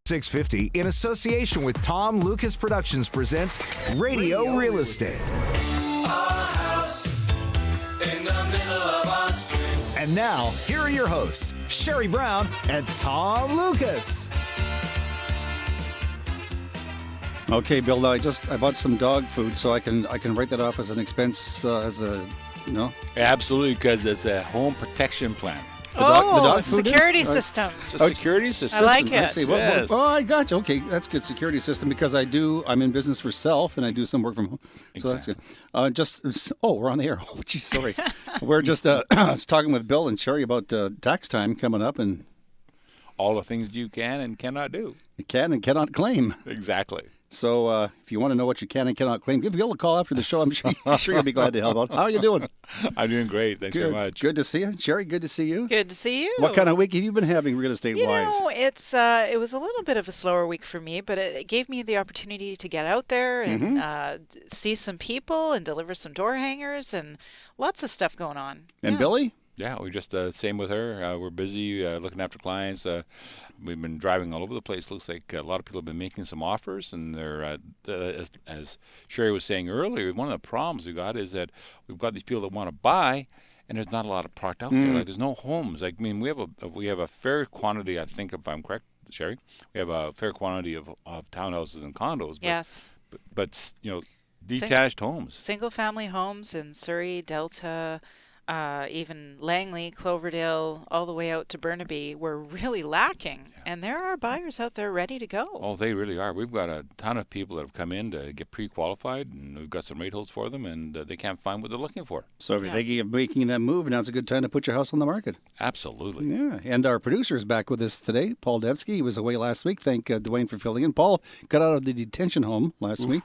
650 in association with Tom Lucas Productions presents Radio Real Estate. And now, here are your hosts, Sherry Brown and Tom Lucas. Okay, Bill. I bought some dog food, so I can write that off as an expense Absolutely, because it's a home protection plan. The dog food security is? system. It's a security system. I like it. I see. Yes. Well, I got you. Okay, that's good. Security system, because I'm in business for self, and I do some work from home. So Exactly. that's good. We're on the air. Oh, geez, sorry. We're just talking with Bill and Sherry about tax time coming up, and All the things you can and cannot do. you can and cannot claim. Exactly. So if you want to know what you can and cannot claim, give Bill a call after the show. I'm sure you'll be glad to help out. How are you doing? I'm doing great. Thanks very much. Good to see you. Sherry, good to see you. Good to see you. What kind of week have you been having real estate-wise? It was a little bit of a slower week for me, but it gave me the opportunity to get out there and see some people and deliver some door hangers and lots of stuff going on. And Yeah. Billy? Yeah, we just same with her. We're busy looking after clients. We've been driving all over the place. Looks like a lot of people have been making some offers, and they're as Sherry was saying earlier, one of the problems we got is that we've got these people that want to buy, and there's not a lot of product out there. Like there's no homes. Like, I mean, we have a fair quantity. I think, if I'm correct, Sherry, we have a fair quantity of townhouses and condos. But, Yes. but detached homes. Single-family homes in Surrey, Delta, even Langley, Cloverdale, all the way out to Burnaby were really lacking. And there are buyers out there ready to go. Oh, they really are. We've got a ton of people that have come in to get pre-qualified, and we've got some rate holds for them, and they can't find what they're looking for. So if you're thinking of making that move, now's a good time to put your house on the market. Absolutely. Yeah, and our producer is back with us today, Paul Devsky. He was away last week. Thank Dwayne for filling in. Paul got out of the detention home last week,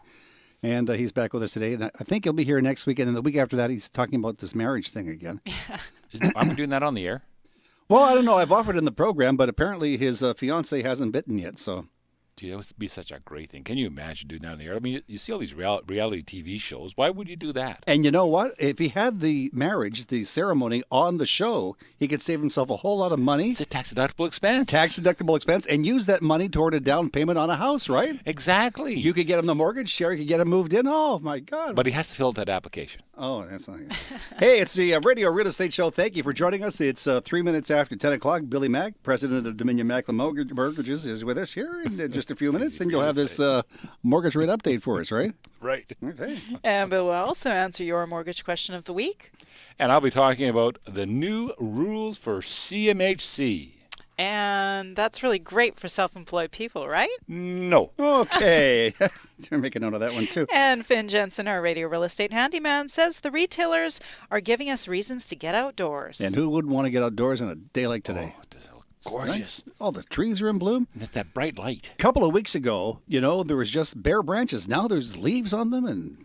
and he's back with us today. And I think he'll be here next week, and then the week after that, he's talking about this marriage thing again. Aren't we doing that on the air? Well, I don't know. I've offered in the program, but apparently his fiancée hasn't bitten yet, so... Gee, that would be such a great thing. Can you imagine doing that on the air? I mean, you see all these reality TV shows. Why would you do that? And you know what? If he had the marriage, the ceremony on the show, he could save himself a whole lot of money. It's a tax-deductible expense. Tax-deductible expense, and use that money toward a down payment on a house, right? Exactly. You could get him the mortgage. Sherry could get him moved in. Oh, my God. But he has to fill out that application. Oh, that's not good. Hey, it's the Radio Real Estate Show. Thank you for joining us. It's 3 minutes after 10 o'clock. Billy Mack, president of Dominion Macklin Mortgages, is with us here in just a few minutes, and you'll have this mortgage rate update for us, right? Right. Okay. And we'll also answer your mortgage question of the week. And I'll be talking about the new rules for CMHC. And that's really great for self-employed people, right? No. Okay. Make a note of that one, too. And Finn Jensen, our radio real estate handyman, says the retailers are giving us reasons to get outdoors. And who wouldn't want to get outdoors on a day like today? Oh, does it look gorgeous. Nice. Oh, the trees are in bloom. And it's that bright light. A couple of weeks ago, there was just bare branches. Now there's leaves on them, and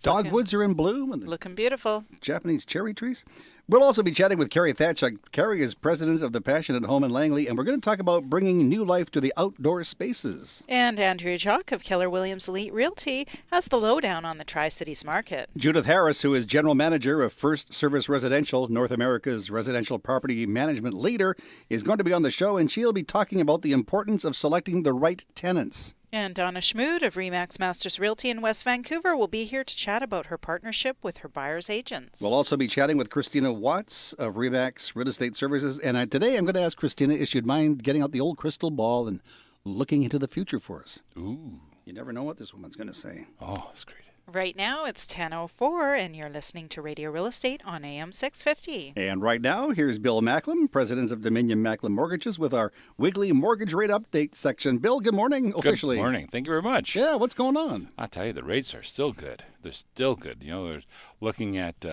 dogwoods are in bloom, and the Looking beautiful. Japanese cherry trees. We'll also be chatting with Carrie Thatchuk. Carrie is president of the Passionate Home in Langley, and we're going to talk about bringing new life to the outdoor spaces. And Andrea Jock of Keller Williams Elite Realty has the lowdown on the Tri-Cities market. Judith Harris, who is general manager of First Service Residential, North America's residential property management leader, is going to be on the show, and she'll be talking about the importance of selecting the right tenants. And Donna Schmood of Remax Masters Realty in West Vancouver will be here to chat about her partnership with her buyer's agents. We'll also be chatting with Christina Watts of Remax Real Estate Services. And today I'm going to ask Christina if she'd mind getting out the old crystal ball and looking into the future for us. Ooh. You never know what this woman's going to say. Oh, that's great. Right now it's 10:04 and you're listening to Radio Real Estate on AM 650. And right now, here's Bill Macklin, president of Dominion Macklin Mortgages, with our weekly mortgage rate update section. Bill, good morning, officially. Good morning. Thank you very much. Yeah, what's going on? I tell you, the rates are still good. They're still good. They're looking at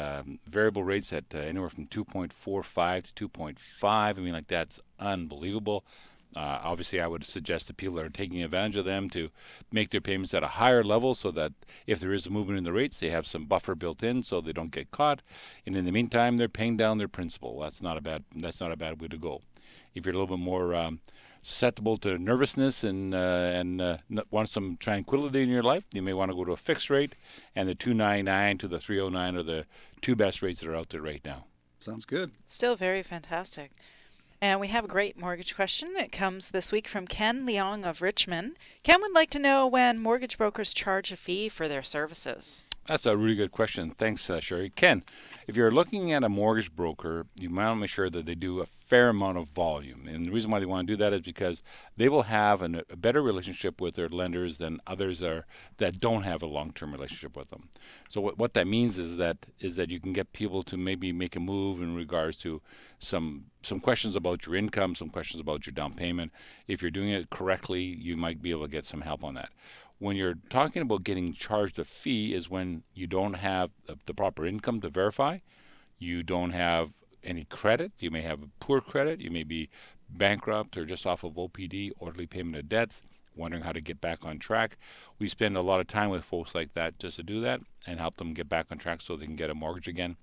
variable rates at anywhere from 2.45 to 2.5. I mean, like, that's unbelievable. Obviously, I would suggest that people that are taking advantage of them to make their payments at a higher level so that if there is a movement in the rates, they have some buffer built in so they don't get caught. And in the meantime, they're paying down their principal. That's not a bad way to go. If you're a little bit more susceptible to nervousness and want some tranquility in your life, you may want to go to a fixed rate, and the 299 to the 309 are the two best rates that are out there right now. Sounds good. Still very fantastic. And we have a great mortgage question. It comes this week from Ken Leong of Richmond. Ken would like to know when mortgage brokers charge a fee for their services. That's a really good question. Thanks, Sherry. Ken, if you're looking at a mortgage broker, you want to make sure that they do a fair amount of volume. And the reason why they want to do that is because they will have a better relationship with their lenders than others that don't have a long-term relationship with them. So what that means is that you can get people to maybe make a move in regards to some questions about your income, some questions about your down payment. If you're doing it correctly, you might be able to get some help on that. When you're talking about getting charged a fee is when you don't have the proper income to verify, you don't have any credit, you may have poor credit, you may be bankrupt or just off of OPD, orderly payment of debts, wondering how to get back on track. We spend a lot of time with folks like that just to do that and help them get back on track so they can get a mortgage again.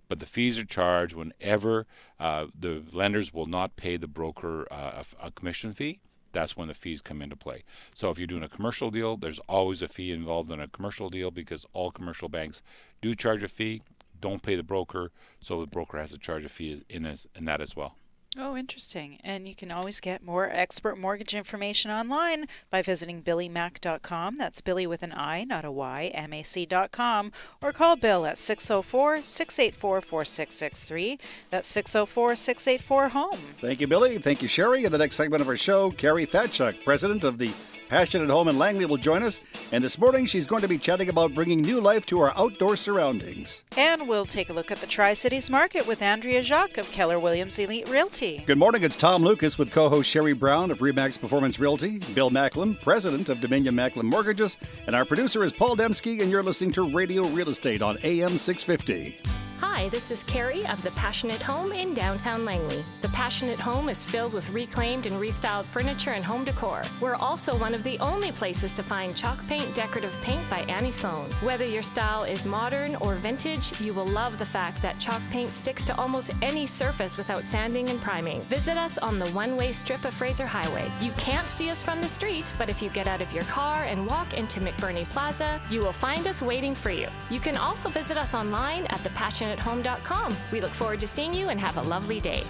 But the fees are charged whenever the lenders will not pay the broker a commission fee. That's when the fees come into play. So if you're doing a commercial deal, there's always a fee involved in a commercial deal because all commercial banks do charge a fee. Don't pay the broker, so the broker has to charge a fee in that as well. Oh, interesting. And you can always get more expert mortgage information online by visiting billymac.com. That's Billy with an I, not a Y, MAC.com. Or call Bill at 604-684-4663. That's 604-684-HOME. Thank you, Billy. Thank you, Sherry. In the next segment of our show, Carrie Thatchuk, president of the Passionate Home in Langley, will join us. And this morning, she's going to be chatting about bringing new life to our outdoor surroundings. And we'll take a look at the Tri-Cities Market with Andrea Jacques of Keller Williams Elite Realty. Good morning. It's Tom Lucas with co-host Sherry Brown of Remax Performance Realty, Bill Macklin, president of Dominion Macklin Mortgages, and our producer is Paul Dembski, and you're listening to Radio Real Estate on AM 650. Hi, this is Carrie of The Passionate Home in downtown Langley. The Passionate Home is filled with reclaimed and restyled furniture and home decor. We're also one of the only places to find chalk paint decorative paint by Annie Sloan. Whether your style is modern or vintage, you will love the fact that chalk paint sticks to almost any surface without sanding and priming. Visit us on the one-way strip of Fraser Highway. You can't see us from the street, but if you get out of your car and walk into McBurney Plaza, you will find us waiting for you. You can also visit us online at thepassionateHome.com. We look forward to seeing you and have a lovely day.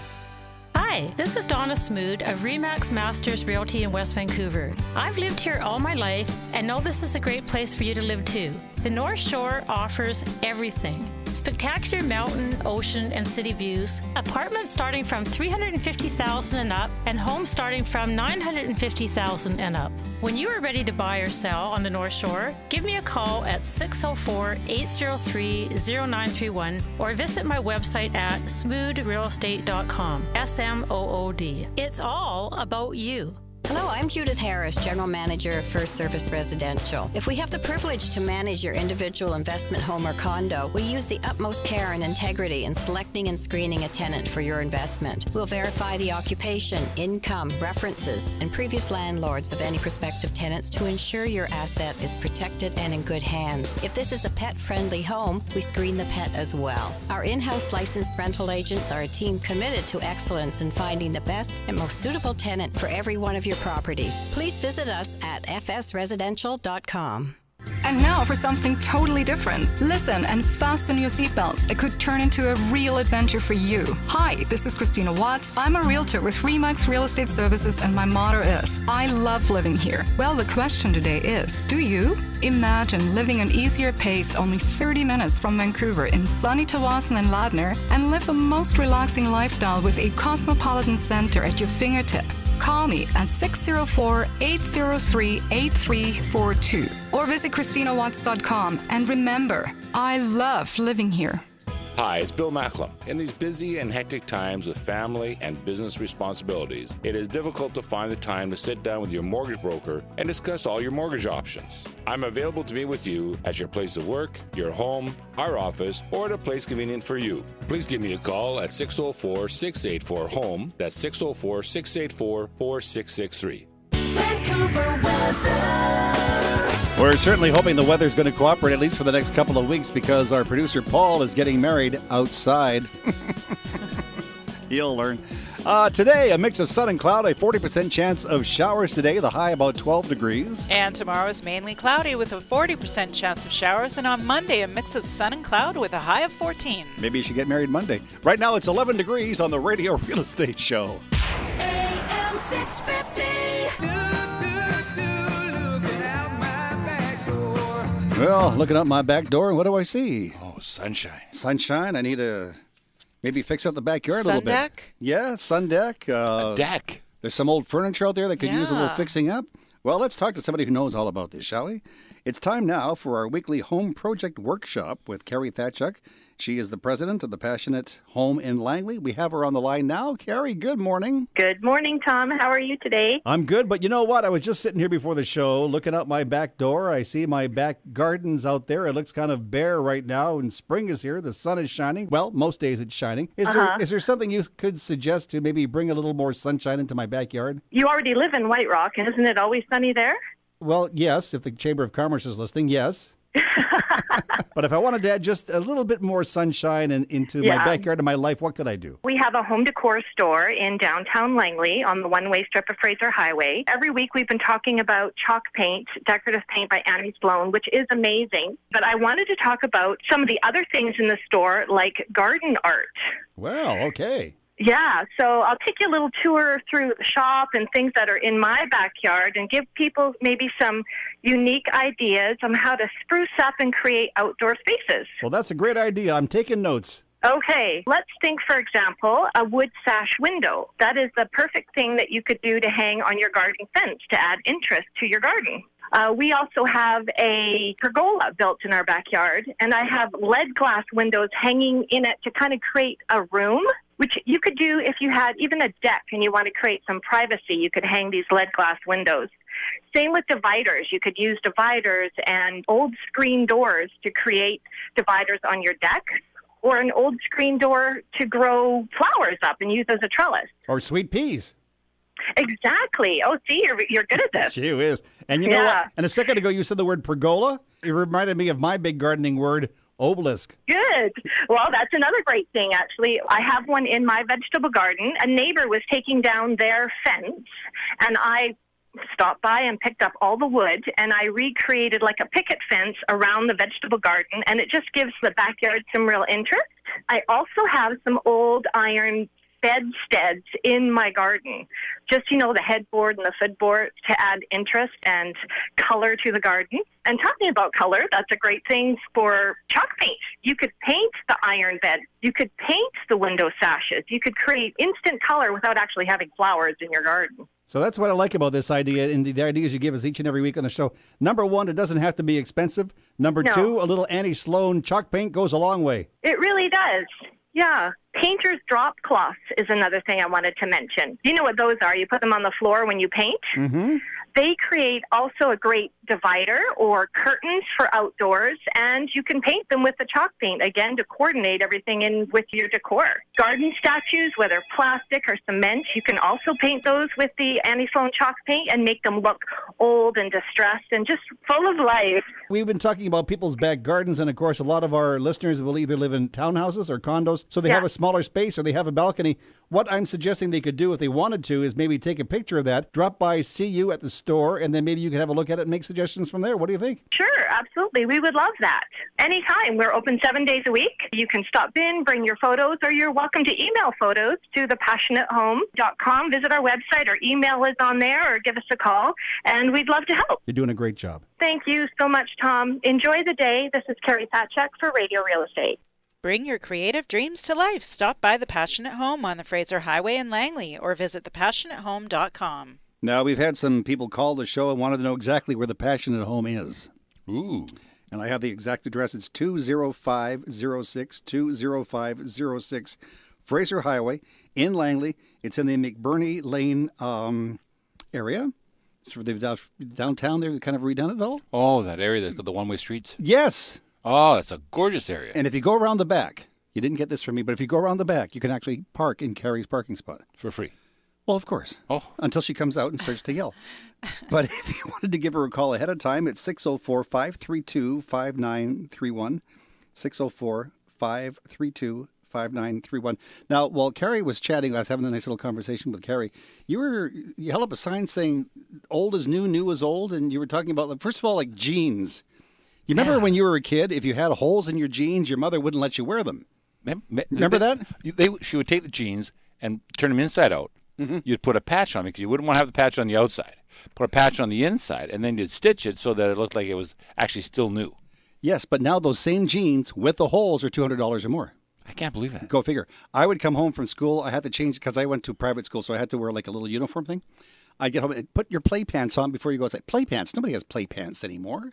Hi, this is Donna Smood of Remax Masters Realty in West Vancouver. I've lived here all my life and know this is a great place for you to live too. The North Shore offers everything. Spectacular mountain, ocean, and city views, apartments starting from $350,000 and up, and homes starting from $950,000 and up. When you are ready to buy or sell on the North Shore, give me a call at 604-803-0931 or visit my website at smoodrealestate.com. SMOOD. It's all about you. Hello, I'm Judith Harris, General Manager of First Service Residential. If we have the privilege to manage your individual investment home or condo, we use the utmost care and integrity in selecting and screening a tenant for your investment. We'll verify the occupation, income, references, and previous landlords of any prospective tenants to ensure your asset is protected and in good hands. If this is a pet-friendly home, we screen the pet as well. Our in-house licensed rental agents are a team committed to excellence in finding the best and most suitable tenant for every one of your properties. Please visit us at fsresidential.com. And now for something totally different. Listen and fasten your seatbelts. It could turn into a real adventure for you. Hi, this is Christina Watts. I'm a realtor with Remax Real Estate Services, and my motto is, I love living here. Well, the question today is, do you? Imagine living an easier pace only 30 minutes from Vancouver in sunny Tawasin and Ladner and live a most relaxing lifestyle with a cosmopolitan center at your fingertip. Call me at 604-803-8342 or visit ChristinaWatts.com. And remember, I love living here. Hi, it's Bill Macklin. In these busy and hectic times with family and business responsibilities, it is difficult to find the time to sit down with your mortgage broker and discuss all your mortgage options. I'm available to meet with you at your place of work, your home, our office, or at a place convenient for you. Please give me a call at 604-684-HOME. That's 604-684-4663. Vancouver weather. We're certainly hoping the weather's going to cooperate, at least for the next couple of weeks, because our producer Paul is getting married outside. He'll learn. Today, a mix of sun and cloud, a 40% chance of showers today, the high about 12 degrees. And tomorrow is mainly cloudy with a 40% chance of showers. And on Monday, a mix of sun and cloud with a high of 14. Maybe you should get married Monday. Right now, it's 11 degrees on the Radio Real Estate Show. AM 650. Well, looking out my back door, what do I see? Oh, sunshine. Sunshine. I need to maybe fix up the backyard a little bit. Sun deck? Yeah, sun deck. A deck. There's some old furniture out there that could use a little Yeah. fixing up. Well, let's talk to somebody who knows all about this, shall we? It's time now for our weekly home project workshop with Carrie Thatchuk. She is the president of the Passionate Home in Langley. We have her on the line now. Carrie, good morning. Good morning, Tom. How are you today? I'm good, but you know what? I was just sitting here before the show, looking out my back door. I see my back gardens out there. It looks kind of bare right now, and spring is here. The sun is shining. Well, most days it's shining. Is there something you could suggest to maybe bring a little more sunshine into my backyard? You already live in White Rock, and isn't it always sunny there? Well, yes, if the Chamber of Commerce is listening, yes. But if I wanted to add just a little bit more sunshine into my backyard and my life, what could I do? We have a home decor store in downtown Langley on the one-way strip of Fraser Highway. Every week we've been talking about chalk paint, decorative paint by Annie Sloan, which is amazing. But I wanted to talk about some of the other things in the store, like garden art. Well, okay. Yeah, so I'll take you a little tour through the shop and things that are in my backyard and give people maybe some unique ideas on how to spruce up and create outdoor spaces. Well, that's a great idea. I'm taking notes. Okay, let's think, for example, a wood sash window. That is the perfect thing that you could do to hang on your garden fence to add interest to your garden. We also have a pergola built in our backyard, and I have lead glass windows hanging in it to kind of create a room, which you could do if you had even a deck and you want to create some privacy. You could hang these lead glass windows. Same with dividers. You could use dividers and old screen doors to create dividers on your deck, or an old screen door to grow flowers up and use as a trellis. Or sweet peas. Exactly. Oh, see, you're good at this. Gee whiz. And you know what? And a second ago, you said the word pergola. It reminded me of my big gardening word, obelisk. Good. Well, that's another great thing, actually. I have one in my vegetable garden. A neighbor was taking down their fence, and I stopped by and picked up all the wood, and I recreated like a picket fence around the vegetable garden, and it just gives the backyard some real interest. I also have some old iron bedsteads in my garden. Just, the headboard and the footboard to add interest and color to the garden. And talking about color, that's a great thing for chalk paint. You could paint the iron bed. You could paint the window sashes. You could create instant color without actually having flowers in your garden. So that's what I like about this idea, and the ideas you give us each and every week on the show. Number one, it doesn't have to be expensive. Number two, a little Annie Sloan chalk paint goes a long way. It really does. Yeah. Painter's drop cloths is another thing I wanted to mention. You know what those are? You put them on the floor when you paint. Mm-hmm. They create also a great divider or curtains for outdoors, and you can paint them with the chalk paint, again, to coordinate everything in with your decor. Garden statues, whether plastic or cement, you can also paint those with the Annie Sloan chalk paint and make them look old and distressed and just full of life. We've been talking about people's back gardens, and of course, a lot of our listeners will either live in townhouses or condos, so they have a smaller space or they have a balcony. What I'm suggesting they could do if they wanted to is maybe take a picture of that, drop by, see you at the store, and then maybe you could have a look at it and make suggestions from there. What do you think? Sure, absolutely. We would love that. Anytime. We're open 7 days a week. You can stop in, bring your photos, or you're welcome to email photos to thepassionatehome.com. Visit our website. Our email is on there, or give us a call, and we'd love to help. You're doing a great job. Thank you so much, Tom. Enjoy the day. This is Carrie Thatchuk for Radio Real Estate. Bring your creative dreams to life. Stop by The Passionate Home on the Fraser Highway in Langley or visit thepassionatehome.com. Now, we've had some people call the show and wanted to know exactly where the Passionate Home is. Ooh. And I have the exact address. It's 20506, 20506 Fraser Highway in Langley. It's in the McBurney Lane area. So they've downtown there, they've kind of redone it all. Oh, that area that's got the one-way streets? Yes. Oh, that's a gorgeous area. And if you go around the back, you didn't get this from me, but if you go around the back, you can actually park in Carrie's parking spot. For free? Well, of course. Oh. Until she comes out and starts to yell. But if you wanted to give her a call ahead of time, it's 604-532-5931. 604-532-5931. 5931. Now, while Carrie was chatting, I was having a nice little conversation with Carrie. You held up a sign saying old is new, new is old, and you were talking about, first of all, like jeans. You remember when you were a kid, if you had holes in your jeans, your mother wouldn't let you wear them. Remember that? She would take the jeans and turn them inside out. Mm-hmm. You'd put a patch on because you wouldn't want to have the patch on the outside. Put a patch on the inside, and then you'd stitch it so that it looked like it was actually still new. Yes, but now those same jeans with the holes are $200 or more. I can't believe that. Go figure. I would come home from school. I had to change because I went to private school, so I had to wear like a little uniform thing. I'd get home and put your play pants on before you go outside. Play pants? Nobody has play pants anymore.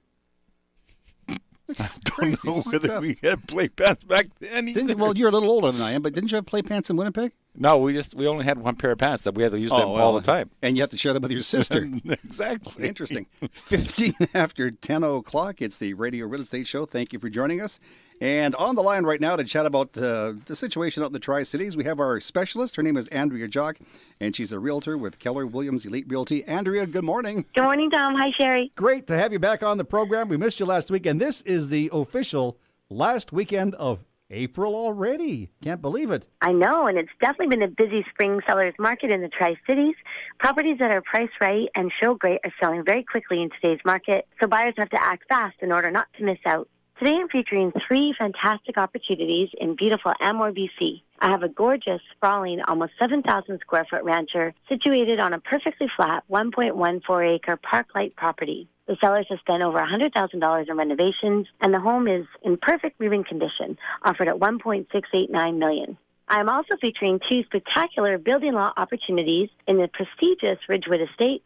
I don't know whether we had play pants back then. Well, you're a little older than I am, but didn't you have play pants in Winnipeg? No, we only had one pair of pants that we had to use them all the time. And you have to share them with your sister. Exactly. Interesting. 15 after 10 o'clock, it's the Radio Real Estate Show. Thank you for joining us. And on the line right now to chat about the situation out in the Tri-Cities, we have our specialist. Her name is Andrea Jock, and she's a realtor with Keller Williams Elite Realty. Andrea, good morning. Good morning, Tom. Hi, Sherry. Great to have you back on the program. We missed you last week, and this is the official last weekend of April already. Can't believe it. I know, and it's definitely been a busy spring sellers market in the Tri-Cities. Properties that are priced right and show great are selling very quickly in today's market, so buyers have to act fast in order not to miss out. Today I'm featuring 3 fantastic opportunities in beautiful Amor, BC. I have a gorgeous, sprawling, almost 7,000 square foot rancher situated on a perfectly flat 1.14 acre park-like property. The sellers have spent over $100,000 in renovations, and the home is in perfect move-in condition, offered at $1.689 million. I am also featuring 2 spectacular building lot opportunities in the prestigious Ridgewood Estates.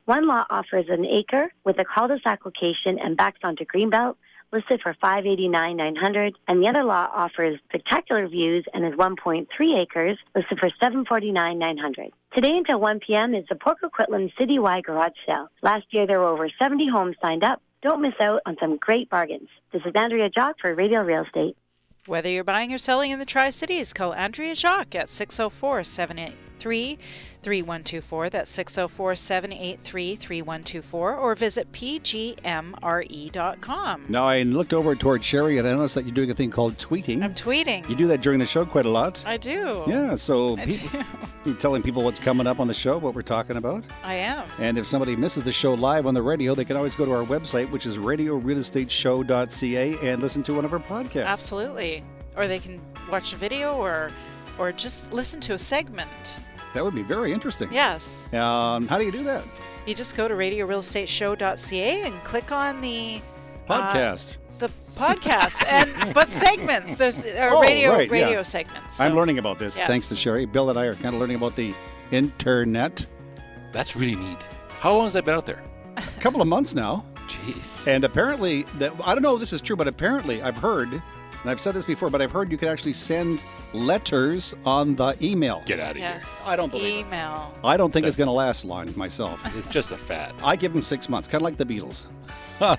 One lot offers an acre with a cul-de-sac location and backs onto Greenbelt, listed for $589,900, and the other lot offers spectacular views and is 1.3 acres, listed for $749,900. Today until 1 p.m. is the Port Coquitlam Citywide Garage Sale. Last year there were over 70 homes signed up. Don't miss out on some great bargains. This is Andrea Jock for Radio Real Estate. Whether you're buying or selling in the Tri-Cities, call Andrea Jacques at 604-783-3124. That's 604-783-3124, or visit pgmre.com. Now, I looked over towards Sherry, and I noticed that you're doing a thing called tweeting. I'm tweeting. You do that during the show quite a lot. I do. Yeah, so you're telling people what's coming up on the show, what we're talking about. I am. And if somebody misses the show live on the radio, they can always go to our website, which is radiorealestateshow.ca, and listen to one of our podcasts. Absolutely. Or they can watch a video or just listen to a segment. That would be very interesting. Yes. How do you do that? You just go to radiorealestateshow.ca and click on the podcast. The podcast, but segments. There's radio segments. So. I'm learning about this. Yes. Thanks to Sherry. Bill and I are kind of learning about the internet. That's really neat. How long has that been out there? A couple of months now. Jeez. And apparently, I don't know if this is true, but apparently I've heard, and I've said this before, but I've heard you can actually send letters on the email. Get out of here. I don't believe email. I don't think it's going to last long myself. It's just a fad. I give them 6 months, kind of like the Beatles. No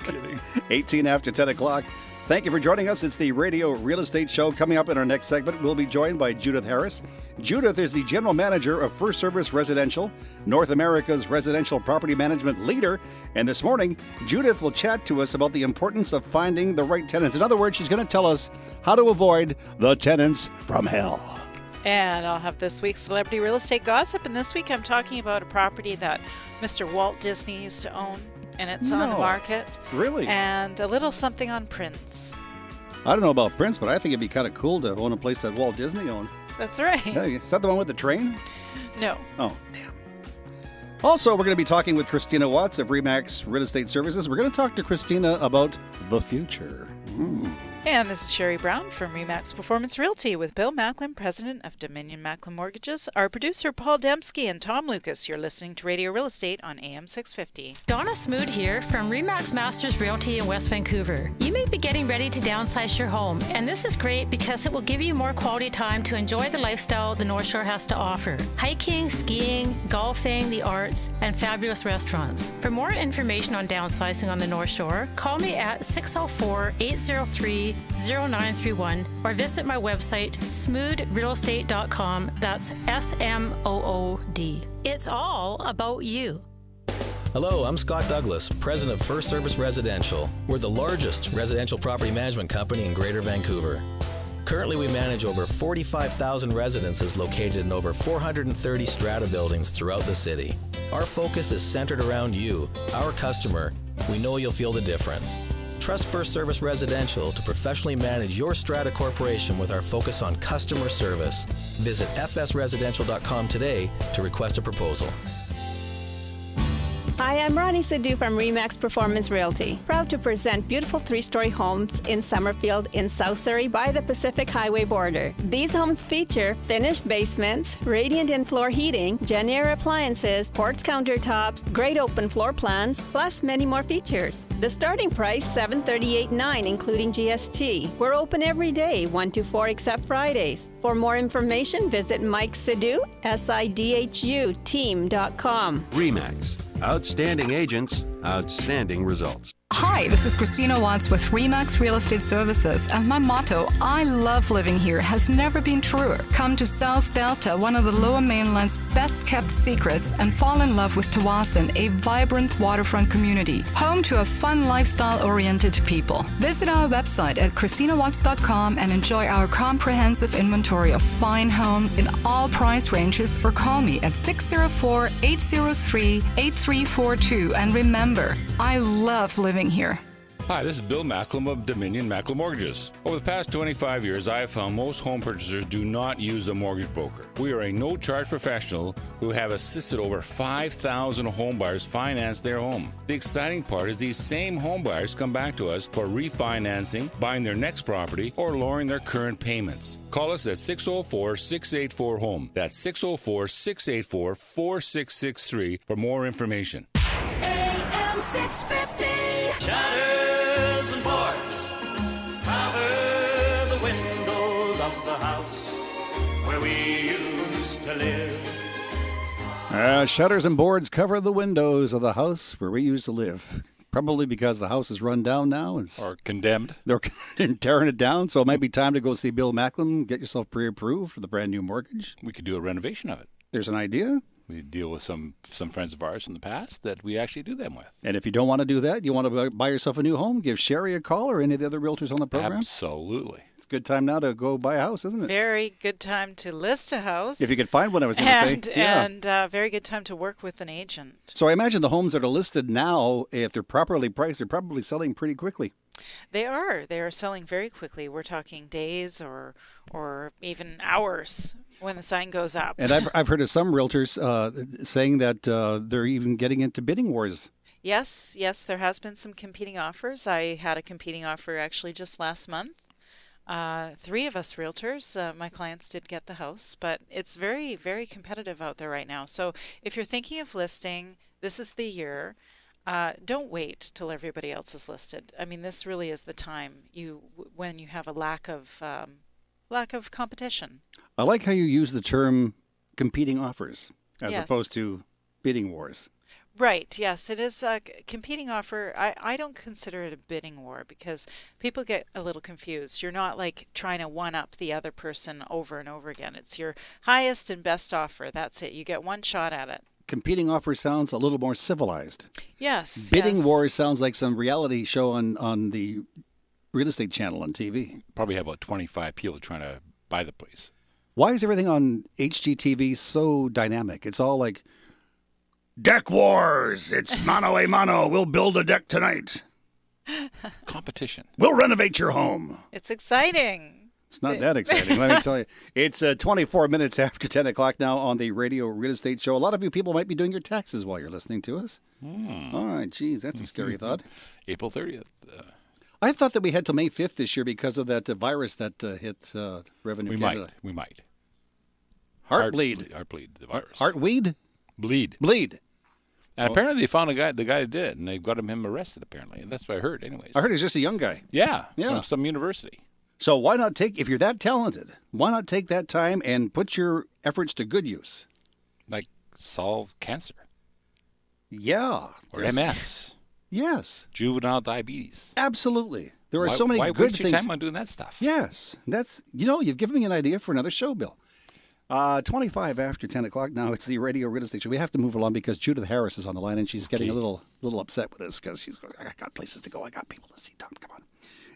kidding. 18 after 10 o'clock. Thank you for joining us. It's the Radio Real Estate Show. Coming up in our next segment, we'll be joined by Judith Harris. Judith is the General Manager of First Service Residential, North America's residential property management leader. And this morning, Judith will chat to us about the importance of finding the right tenants. In other words, she's going to tell us how to avoid the tenants from hell. And I'll have this week's Celebrity Real Estate Gossip. And this week I'm talking about a property that Mr. Walt Disney used to own. And it's on the market. Really? And a little something on Prince. I don't know about Prince, but I think it'd be kind of cool to own a place that Walt Disney owned. That's right. Yeah, is that the one with the train? No. Oh, damn. Also, we're going to be talking with Christina Watts of Remax Real Estate Services. We're going to talk to Christina about the future. And this is Sherry Brown from Remax Performance Realty with Bill Macklin, president of Dominion Macklin Mortgages, our producer Paul Dembski, and Tom Lucas. You're listening to Radio Real Estate on AM 650. Donna Smoot here from Remax Masters Realty in West Vancouver. You may be getting ready to downsize your home, and this is great because it will give you more quality time to enjoy the lifestyle the North Shore has to offer. Hiking, skiing, golfing, the arts, and fabulous restaurants. For more information on downsizing on the North Shore, call me at 604-803-0931 or visit my website, smoodrealestate.com. That's SMOOD. It's all about you. Hello, I'm Scott Douglas, president of First Service Residential. We're the largest residential property management company in Greater Vancouver. Currently, we manage over 45,000 residences located in over 430 strata buildings throughout the city. Our focus is centered around you, our customer. We know you'll feel the difference. Trust First Service Residential to professionally manage your strata corporation with our focus on customer service. Visit fsresidential.com today to request a proposal. Hi, I'm Ronnie Sidhu from Remax Performance Realty. Proud to present beautiful 3-story homes in Summerfield in South Surrey by the Pacific Highway border. These homes feature finished basements, radiant in-floor heating, Genair appliances, quartz countertops, great open floor plans, plus many more features. The starting price, $738.9 including GST. We're open every day, 1 to 4 except Fridays. For more information, visit Mike Sidhu, SIDHU, team.com. Remax. Outstanding agents, outstanding results. Hi, this is Christina Watts with Remax Real Estate Services, and my motto, I love living here, has never been truer. Come to South Delta, one of the Lower Mainland's best-kept secrets, and fall in love with Tawasin, a vibrant waterfront community, home to a fun lifestyle-oriented people. Visit our website at christinawatts.com and enjoy our comprehensive inventory of fine homes in all price ranges, or call me at 604-803-8342. And remember, I love living here. Hi, this is Bill Macklem of Dominion Macklem Mortgages. Over the past 25 years, I have found most home purchasers do not use a mortgage broker. We are a no-charge professional who have assisted over 5,000 home buyers finance their home. The exciting part is these same home buyers come back to us for refinancing, buying their next property, or lowering their current payments. Call us at 604-684-HOME. That's 604-684-4663 for more information. AM 650. Shutters and boards cover the windows of the house where we used to live. Shutters and boards cover the windows of the house where we used to live. Probably because the house is run down now. Or condemned. They're tearing it down, so it might be time to go see Bill Macklem, get yourself pre-approved for the brand new mortgage. We could do a renovation of it. There's an idea. We deal with some friends of ours in the past that we actually do them with. And if you don't want to do that, you want to buy yourself a new home, give Sherry a call or any of the other realtors on the program. Absolutely. It's a good time now to go buy a house, isn't it? Very good time to list a house. If you could find one, I was going to say. Yeah. And very good time to work with an agent. So I imagine the homes that are listed now, if they're properly priced, they're probably selling pretty quickly. They are. They are selling very quickly. We're talking days or even hours when the sign goes up. And I've heard of some realtors saying that they're even getting into bidding wars. Yes, there has been some competing offers. I had a competing offer actually just last month. 3 of us realtors, my clients did get the house, but it's very, very competitive out there right now. So if you're thinking of listing, this is the year. Don't wait till everybody else is listed. I mean, this really is the time when you have a lack of competition. I like how you use the term competing offers as Yes. opposed to bidding wars. Right, yes, it is a competing offer. I don't consider it a bidding war because people get a little confused. You're not like trying to one-up the other person over and over again. It's your highest and best offer. That's it. You get one shot at it. Competing offer sounds a little more civilized. Yes. Bidding yes. wars sounds like some reality show on the real estate channel on TV. Probably have about 25 people trying to buy the place. Why is everything on HGTV so dynamic? It's all like, deck wars. It's mano a mano. We'll build a deck tonight. Competition. We'll renovate your home. It's exciting. It's not that exciting, let me tell you. It's 24 minutes after 10 o'clock now on the Radio Real Estate Show. A lot of you people might be doing your taxes while you're listening to us. All right, geez, that's a scary thought. April 30th. I thought that we had till May 5th this year because of that virus that hit Revenue Canada. We might. Heartbleed. Heartbleed, the virus. Heartweed? Bleed. And apparently they found the guy who did it, and they've got him arrested, apparently. And that's what I heard, anyways. I heard he's just a young guy. Yeah. From some university. So why not if you're that talented, why not take that time and put your efforts to good use? Like solve cancer. Yeah. Or MS. Yes. Juvenile diabetes. Absolutely. There are so many why good waste things. your time on doing that stuff? Yes. You've given me an idea for another show, Bill. 25 after 10 o'clock now. It's the Radio Real Estate Show. We have to move along because Judith Harris is on the line, and she's getting a little upset with us because she's going, I got places to go. I got people to see. Tom, come on.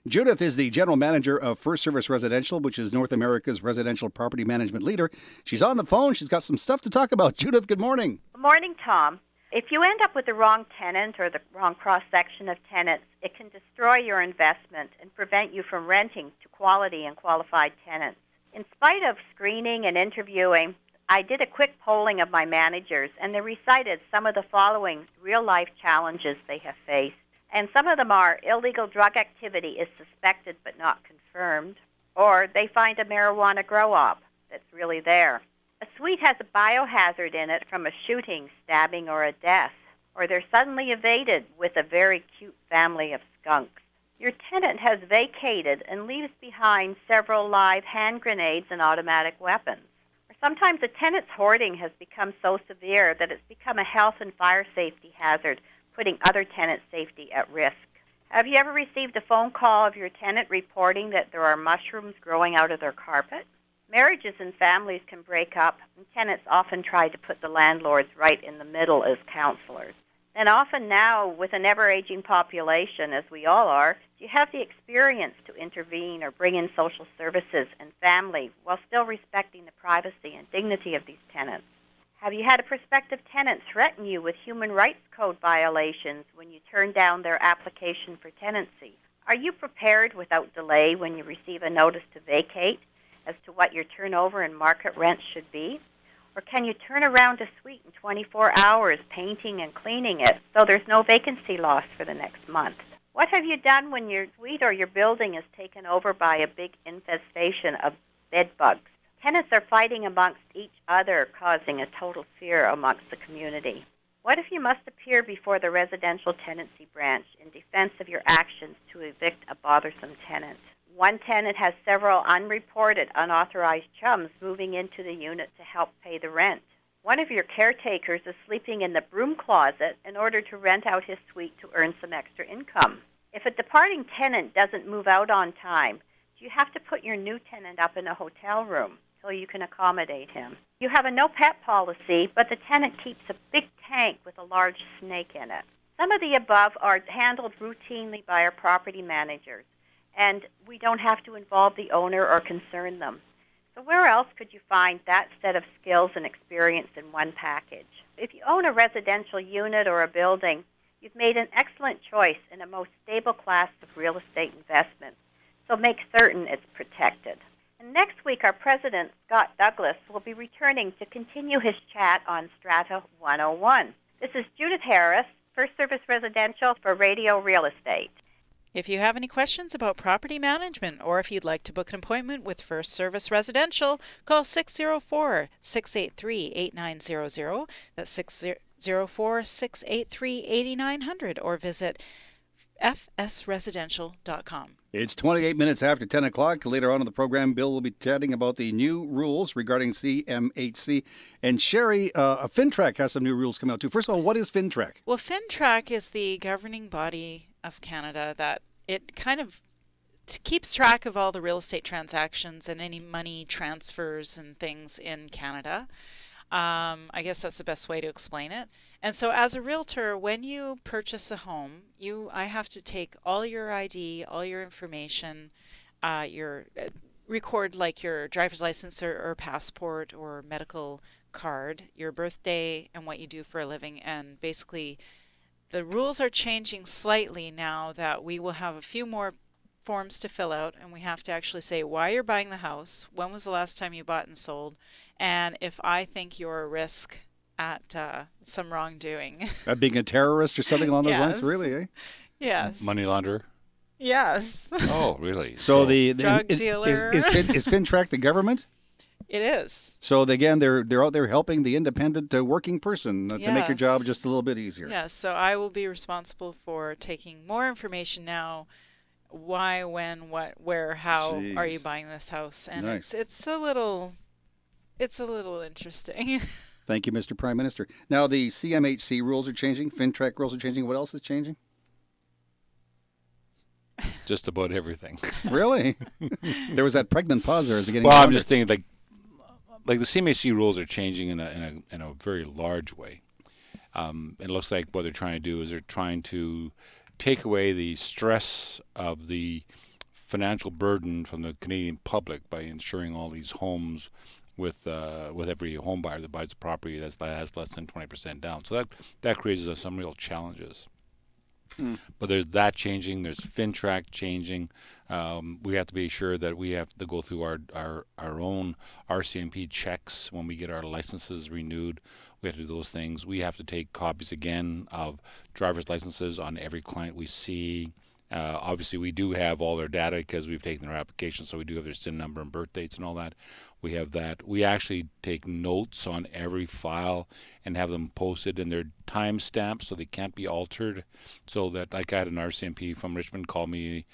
Judith is the general manager of First Service Residential, which is North America's residential property management leader. She's on the phone. She's got some stuff to talk about. Judith, good morning. Good morning, Tom. If you end up with the wrong tenant or the wrong cross-section of tenants, it can destroy your investment and prevent you from renting to quality and qualified tenants. In spite of screening and interviewing, I did a quick polling of my managers, and they recited some of the following real-life challenges they have faced. And some of them are illegal drug activity is suspected but not confirmed, or they find a marijuana grow-op that's really there. A suite has a biohazard in it from a shooting, stabbing, or a death, or they're suddenly evaded with a very cute family of skunks. Your tenant has vacated and leaves behind several live hand grenades and automatic weapons. Or sometimes a tenant's hoarding has become so severe that it's become a health and fire safety hazard, putting other tenants' safety at risk. Have you ever received a phone call of your tenant reporting that there are mushrooms growing out of their carpet? Marriages and families can break up, and tenants often try to put the landlords right in the middle as counselors. And often now, with an ever-aging population, as we all are, do you have the experience to intervene or bring in social services and family while still respecting the privacy and dignity of these tenants? Have you had a prospective tenant threaten you with human rights code violations when you turn down their application for tenancy? Are you prepared without delay when you receive a notice to vacate as to what your turnover and market rent should be? Or can you turn around a suite in 24 hours, painting and cleaning it, so there's no vacancy loss for the next month? What have you done when your suite or your building is taken over by a big infestation of bed bugs? Tenants are fighting amongst each other, causing a total fear amongst the community. What if you must appear before the residential tenancy branch in defense of your actions to evict a bothersome tenant? One tenant has several unreported, unauthorized chums moving into the unit to help pay the rent. One of your caretakers is sleeping in the broom closet in order to rent out his suite to earn some extra income. If a departing tenant doesn't move out on time, do you have to put your new tenant up in a hotel room so you can accommodate him? You have a no-pet policy, but the tenant keeps a big tank with a large snake in it. Some of the above are handled routinely by our property managers, and we don't have to involve the owner or concern them. So where else could you find that set of skills and experience in one package? If you own a residential unit or a building, you've made an excellent choice in a most stable class of real estate investment, so make certain it's protected. And next week, our president, Scott Douglas, will be returning to continue his chat on Strata 101. This is Judith Harris, First Service Residential for Radio Real Estate. If you have any questions about property management or if you'd like to book an appointment with First Service Residential, call 604-683-8900. That's 604-683-8900 or visit fsresidential.com. It's 28 minutes after 10 o'clock. Later on in the program, Bill will be chatting about the new rules regarding CMHC. And Sherry, FINTRAC has some new rules coming out too. First of all, what is FINTRAC? Well, FINTRAC is the governing body of Canada that it kind of keeps track of all the real estate transactions and any money transfers and things in Canada. I guess that's the best way to explain it. And so as a realtor, when you purchase a home, I have to take all your ID, all your information, record like your driver's license or passport or medical card, your birthday, and what you do for a living. And basically, the rules are changing slightly now that we will have a few more forms to fill out, and we have to actually say why you're buying the house, when was the last time you bought and sold, and if I think you're a risk at some wrongdoing. Being a terrorist or something along those Yes. lines? Really, eh? Yes. Money launderer? Yes. Oh, really? So the Drug dealer. Is FINTRAC the government? It is. So again, they're out there helping the independent working person to make your job just a little bit easier. Yes, so I will be responsible for taking more information now. Why, when, what, where, how are you buying this house? And Nice. it's a little interesting. Thank you, Mr. Prime Minister. Now the CMHC rules are changing. FINTRAC rules are changing. What else is changing? Just about everything. Really? There was that pregnant pause there at the beginning. Well, of I'm the just thinking like the CMHC rules are changing in a very large way. It looks like what they're trying to do is they're trying to take away the stress of the financial burden from the Canadian public by insuring all these homes with every home buyer that buys a property that has less than 20% down. So that creates some real challenges. But there's that changing. There's FINTRAC changing. We have to be sure that we have to go through our own RCMP checks when we get our licenses renewed. We have to do those things. We have to take copies again of driver's licenses on every client we see. Obviously, we do have all their data because we've taken their application, so we do have their SIN number and birth dates and all that. We have that. We actually take notes on every file and have them posted, and they're time stamped so they can't be altered. So that, like, I had an RCMP from Richmond call me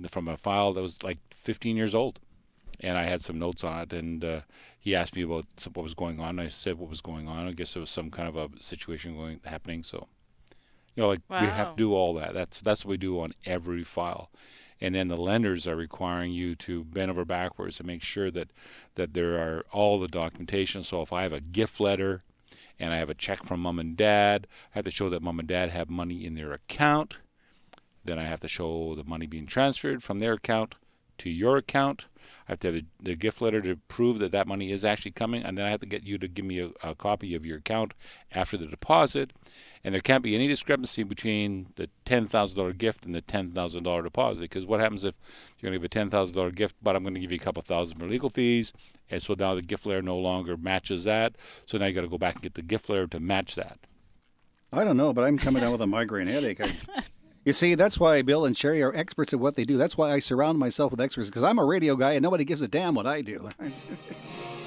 from a file that was like 15 years old, and I had some notes on it, and he asked me about what was going on. I said what was going on. I guess there was some kind of a situation happening. So, you know, like, we have to do all that. That's what we do on every file. And then the lenders are requiring you to bend over backwards to make sure that there are all the documentation. So if I have a gift letter and I have a check from mom and dad, I have to show that mom and dad have money in their account. Then I have to show the money being transferred from their account to your account. I have to have the gift letter to prove that money is actually coming, and then I have to get you to give me a copy of your account after the deposit. And there can't be any discrepancy between the $10,000 gift and the $10,000 deposit, because what happens if you're going to give a $10,000 gift, but I'm going to give you a couple thousand for legal fees, and so now the gift letter no longer matches that, so now you got to go back and get the gift letter to match that. I don't know, but I'm coming down with a migraine headache. You see, that's why Bill and Sherry are experts at what they do. That's why I surround myself with experts, because I'm a radio guy and nobody gives a damn what I do.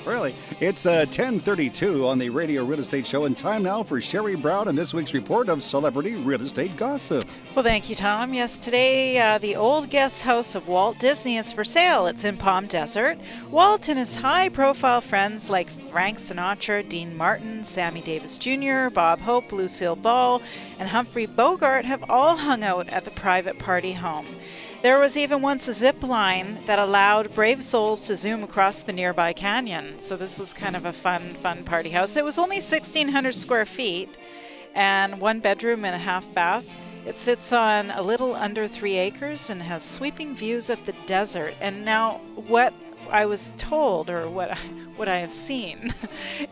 Really. It's 10:32 on the Radio Real Estate Show, and time now for Sherry Brown and this week's report of celebrity real estate gossip. Well, thank you, Tom. Yes, today the old guest house of Walt Disney is for sale. It's in Palm Desert. Walt and his high-profile friends like Frank Sinatra, Dean Martin, Sammy Davis Jr., Bob Hope, Lucille Ball, and Humphrey Bogart have all hung out at the private party home. There was even once a zip line that allowed brave souls to zoom across the nearby canyon. So this was kind of a fun party house. It was only 1,600 square feet and 1 bedroom and a half bath. It sits on a little under 3 acres and has sweeping views of the desert. And now what I was told, or what I have seen,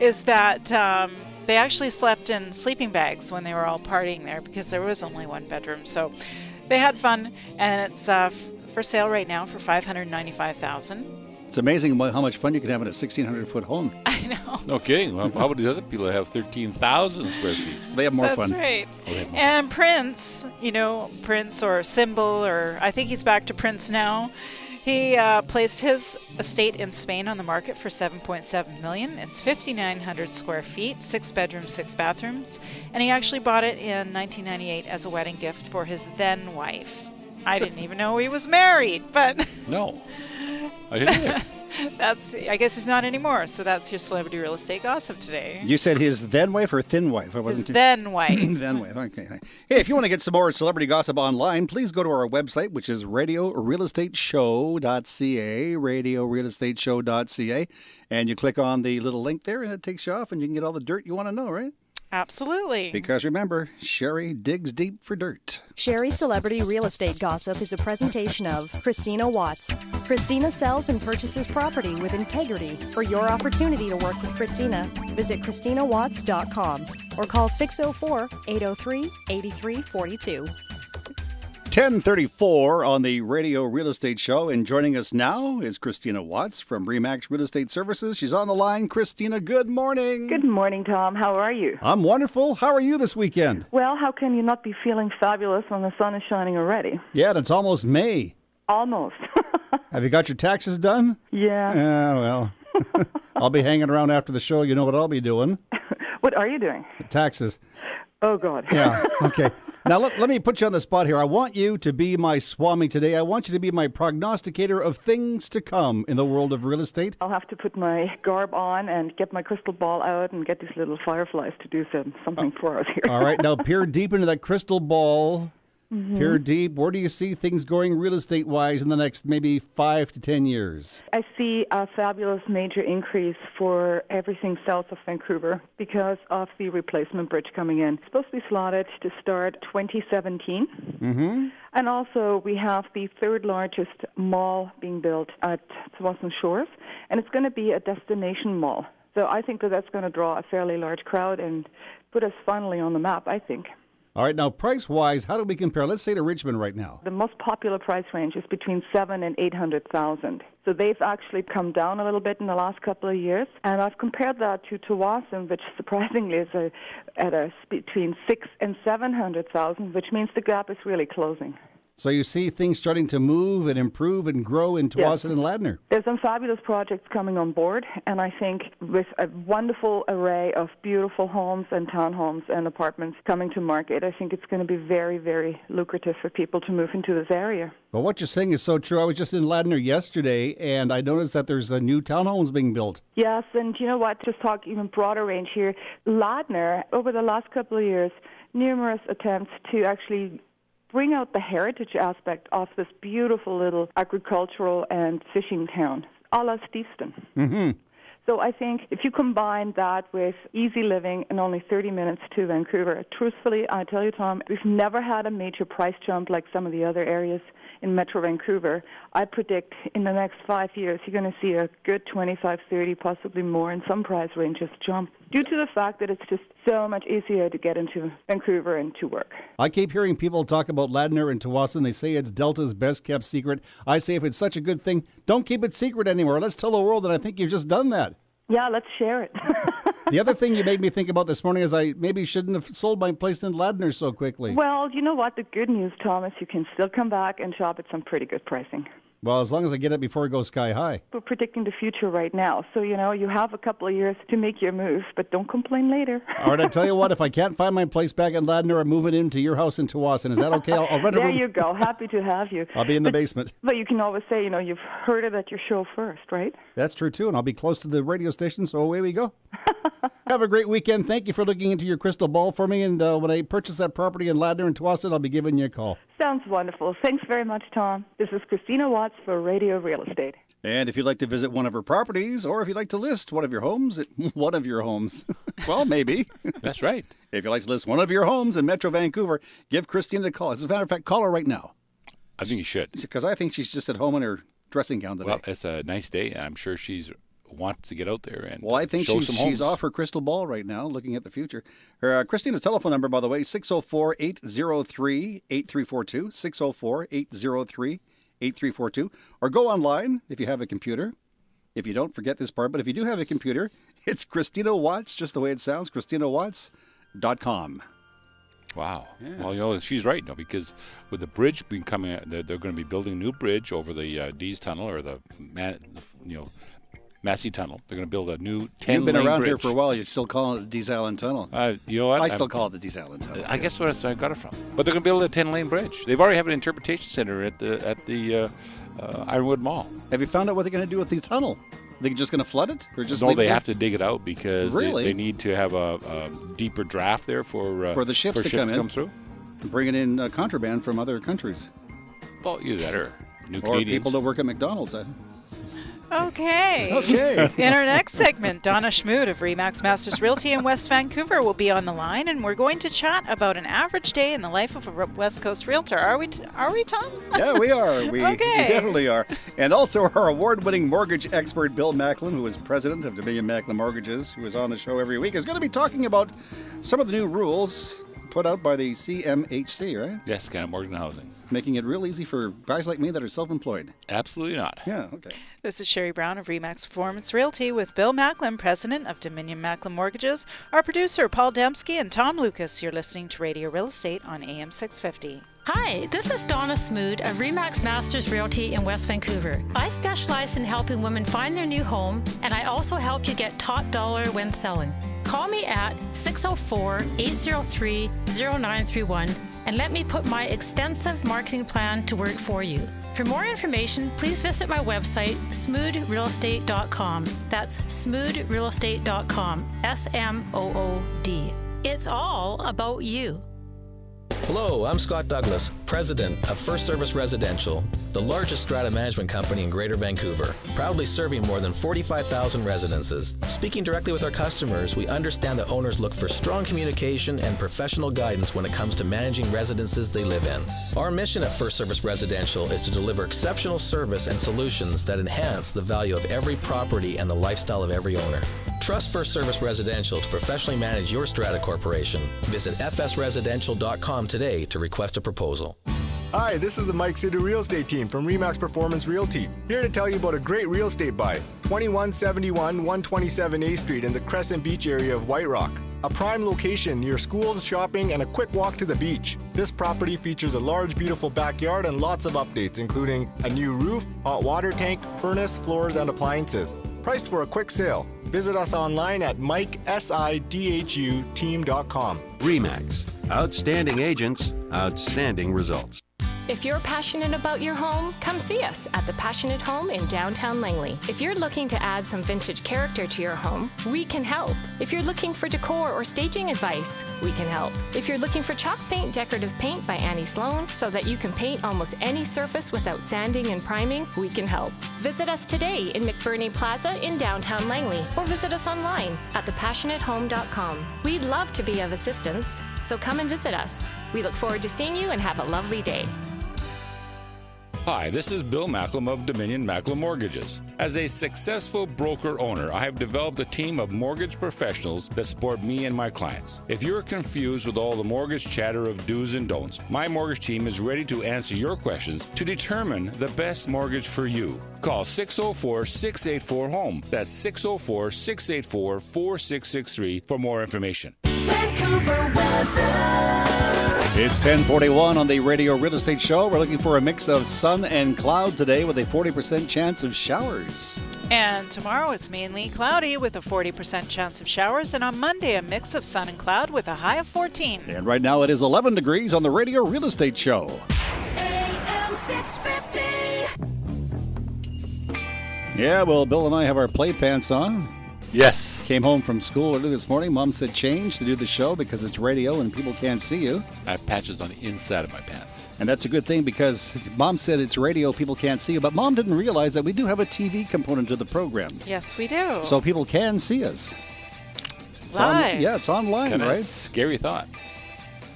is that they actually slept in sleeping bags when they were all partying there, because there was only 1 bedroom. So they had fun, and it's for sale right now for $595,000. It's amazing how much fun you can have in a 1,600-foot home. I know. No kidding. How about the other people that have 13,000 square feet? They have more fun. That's right. And Prince, Prince or Symbol, or I think he's back to Prince now. He placed his estate in Spain on the market for $7.7 million. It's 5,900 square feet, 6 bedrooms, 6 bathrooms, and he actually bought it in 1998 as a wedding gift for his then wife. I didn't even know he was married, but no, I didn't either. I guess he's not anymore. So that's your celebrity real estate gossip today. You said his then wife or thin wife? His then wife. Then wife. Okay. Hey, if you want to get some more celebrity gossip online, please go to our website, which is radiorealestateshow.ca, radiorealestateshow.ca, and you click on the little link there, and it takes you off, and you can get all the dirt you want to know, right? Absolutely. Because remember, Sherry digs deep for dirt. Sherry Celebrity Real Estate Gossip is a presentation of Christina Watts. Christina sells and purchases property with integrity. For your opportunity to work with Christina, visit ChristinaWatts.com or call 604-803-8342. 10:34 on the Radio Real Estate Show, and joining us now is Christina Watts from RE/MAX Real Estate Services. She's on the line. Christina, good morning. Good morning, Tom. How are you? I'm wonderful. How are you this weekend? Well, how can you not be feeling fabulous when the sun is shining already? Yeah, and it's almost May. Almost. Have you got your taxes done? Yeah. Yeah, well, I'll be hanging around after the show. You know what I'll be doing. What are you doing? Taxes. Oh, God. Yeah, okay. Now, let me put you on the spot here. I want you to be my Swami today. I want you to be my prognosticator of things to come in the world of real estate. I'll have to put my garb on and get my crystal ball out and get these little fireflies to do something for us here. All right. Now, peer deep into that crystal ball. Peer Deep, where do you see things going real estate-wise in the next maybe 5 to 10 years? I see a fabulous major increase for everything south of Vancouver because of the replacement bridge coming in. It's supposed to be slotted to start 2017. Mm-hmm. And also we have the third largest mall being built at Tsawwassen Shores, and it's going to be a destination mall. So I think that that's going to draw a fairly large crowd and put us finally on the map, I think. All right, now price-wise, how do we compare? Let's say to Richmond right now. The most popular price range is between $700,000 and $800,000. So they've actually come down a little bit in the last couple of years. And I've compared that to Tsawwassen, which surprisingly is between $600,000 and $700,000, which means the gap is really closing. So you see things starting to move and improve and grow in Tsawwassen and Ladner. There's some fabulous projects coming on board, and I think with a wonderful array of beautiful homes and townhomes and apartments coming to market, I think it's going to be very, very lucrative for people to move into this area. Well, what you're saying is so true. I was just in Ladner yesterday, and I noticed that there's a new townhomes being built. Yes, and you know what? Just talk even broader range here. Ladner, over the last couple of years, numerous attempts to actually bring out the heritage aspect of this beautiful little agricultural and fishing town, a la Steveston. Mm-hmm. So I think if you combine that with easy living and only 30 minutes to Vancouver, truthfully, I tell you, Tom, we've never had a major price jump like some of the other areas in Metro Vancouver. I predict in the next 5 years you're going to see a good 25, 30, possibly more in some price ranges jump due to the fact that it's just so much easier to get into Vancouver and to work. I keep hearing people talk about Ladner and Tsawwassen. They say it's Delta's best kept secret. I say if it's such a good thing, don't keep it secret anymore. Let's tell the world, and I think you've just done that. Yeah, let's share it. The other thing you made me think about this morning is I maybe shouldn't have sold my place in Ladner so quickly. Well, you know what? The good news, Thomas, you can still come back and shop at some pretty good pricing. Well, as long as I get it before it goes sky high. We're predicting the future right now. So, you know, you have a couple of years to make your move, but don't complain later. All right, I tell you what, if I can't find my place back in Ladner, I'm moving into your house in Tsawwassen. Is that okay? I'll rent a room. There you go. Happy to have you. I'll be in the basement. But you can always say, you know, you've heard it at your show first, right? That's true, too, and I'll be close to the radio station, so away we go. Have a great weekend. Thank you for looking into your crystal ball for me, and when I purchase that property in Ladner and Tsawwassen, I'll be giving you a call. Sounds wonderful. Thanks very much, Tom. This is Christina Watts for Radio Real Estate. And if you'd like to visit one of her properties, or if you'd like to list one of your homes, well, maybe. That's right. If you'd like to list one of your homes in Metro Vancouver, give Christina a call. As a matter of fact, call her right now. I think you should. Because I think she's just at home in her dressing gown today. Well, it's a nice day. I'm sure she's wants to get out there and well, I think show some homes. she's off her crystal ball right now, looking at the future. Her Christina's telephone number, by the way, 604-803-8342, 604-803-8342, or go online if you have a computer. If you don't, forget this part, but if you do have a computer, it's Christina Watts, just the way it sounds, ChristinaWatts.com. Wow. Yeah. Well, you know, she's right, no, because with the bridge being coming, they're going to be building a new bridge over the Dees Tunnel or the Massey Tunnel. They're going to build a new 10-lane You've been around bridge. here for a while. You're still calling it the Dees Island Tunnel. You know what? I still call it the Dees Island Tunnel. I guess that's where I got it from. But they're going to build a 10-lane bridge. They've already have an interpretation center at the Ironwood Mall. Have you found out what they're going to do with the tunnel? Are they just going to flood it, or just no? They have to dig it out because really? they need to have a deeper draft there for the ships to come through. Bringing in contraband from other countries. Well, either that or new or Canadians. People that work at McDonald's. Okay. In our next segment, Donna Schmood of Remax Masters Realty in West Vancouver will be on the line, and we're going to chat about an average day in the life of a West Coast realtor. Are we, Tom? Yeah, we are. We definitely are. And also our award-winning mortgage expert, Bill Macklin, who is president of Dominion Macklin Mortgages, who is on the show every week, is going to be talking about some of the new rules put out by the CMHC, right? Yes, Canada Mortgage and Housing. Making it real easy for guys like me that are self-employed. Absolutely not. Yeah, okay. This is Sherry Brown of Remax Performance Realty with Bill Macklin, president of Dominion Macklin Mortgages, our producer Paul Dembski, and Tom Lucas. You're listening to Radio Real Estate on AM 650. Hi, this is Donna Smood of Remax Masters Realty in West Vancouver. I specialize in helping women find their new home, and I also help you get top dollar when selling. Call me at 604-803-0931 and let me put my extensive marketing plan to work for you. For more information, please visit my website, smoodrealestate.com. That's smoodrealestate.com. SMOOD. It's all about you. Hello, I'm Scott Douglas, President of First Service Residential, the largest strata management company in Greater Vancouver, proudly serving more than 45,000 residences. Speaking directly with our customers, we understand that owners look for strong communication and professional guidance when it comes to managing residences they live in. Our mission at First Service Residential is to deliver exceptional service and solutions that enhance the value of every property and the lifestyle of every owner. Trust First Service Residential to professionally manage your strata corporation. Visit fsresidential.com today to request a proposal. Hi, this is the Mike City Real Estate Team from RE/MAX Performance Realty. Here to tell you about a great real estate buy. 2171 127 A Street in the Crescent Beach area of White Rock. A prime location near schools, shopping, and a quick walk to the beach. This property features a large, beautiful backyard and lots of updates, including a new roof, hot water tank, furnace, floors, and appliances. Priced for a quick sale. Visit us online at MikeSIDHUteam.com. RE/MAX. Outstanding agents, outstanding results. If you're passionate about your home, come see us at The Passionate Home in downtown Langley. If you're looking to add some vintage character to your home, we can help. If you're looking for decor or staging advice, we can help. If you're looking for chalk paint decorative paint by Annie Sloan so that you can paint almost any surface without sanding and priming, we can help. Visit us today in McBurney Plaza in downtown Langley or visit us online at thepassionatehome.com. We'd love to be of assistance, so come and visit us. We look forward to seeing you and have a lovely day. Hi, this is Bill Macklem of Dominion Macklem Mortgages. As a successful broker owner, I have developed a team of mortgage professionals that support me and my clients. If you're confused with all the mortgage chatter of do's and don'ts, my mortgage team is ready to answer your questions to determine the best mortgage for you. Call 604-684-HOME. That's 604-684-4663 for more information. Vancouver weather. It's 10:41 on the Radio Real Estate Show. We're looking for a mix of sun and cloud today with a 40% chance of showers. And tomorrow it's mainly cloudy with a 40% chance of showers. And on Monday, a mix of sun and cloud with a high of 14. And right now it is 11 degrees on the Radio Real Estate Show. AM 650. Yeah, well, Bill and I have our play pants on. Yes. Came home from school early this morning. Mom said change to do the show because it's radio and people can't see you. I have patches on the inside of my pants. And that's a good thing because Mom said it's radio, people can't see you. But Mom didn't realize that we do have a TV component to the program. Yes, we do. So people can see us. It's Live. It's online, Kinda right? Scary thought.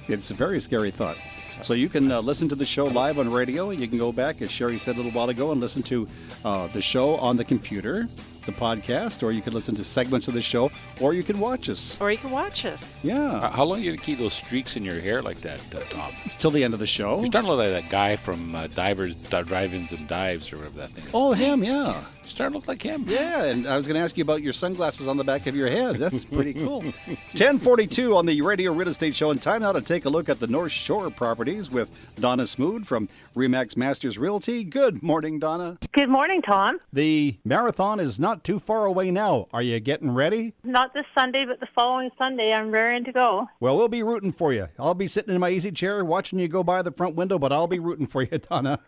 It's a very scary thought. So you can listen to the show live on radio. You can go back, as Sherry said a little while ago, and listen to the show on the computer, the podcast, or you can listen to segments of the show, or you can watch us. Or you can watch us. Yeah. How long are you going to keep those streaks in your hair like that, Tom? Till the end of the show. You're starting to look like that guy from Divers, Drive-Ins and Dives, or whatever that thing is. Oh, him, yeah. You're starting to look like him. Yeah, and I was going to ask you about your sunglasses on the back of your head. That's pretty cool. 10:42 on the Radio Real Estate Show, and time now to take a look at the North Shore properties with Donna Smood from RE/MAX Masters Realty. Good morning, Donna. Good morning, Tom. The marathon is not too far away now. Are you getting ready? Not this Sunday, but the following Sunday, I'm raring to go. Well, we'll be rooting for you. I'll be sitting in my easy chair watching you go by the front window, but I'll be rooting for you, Donna.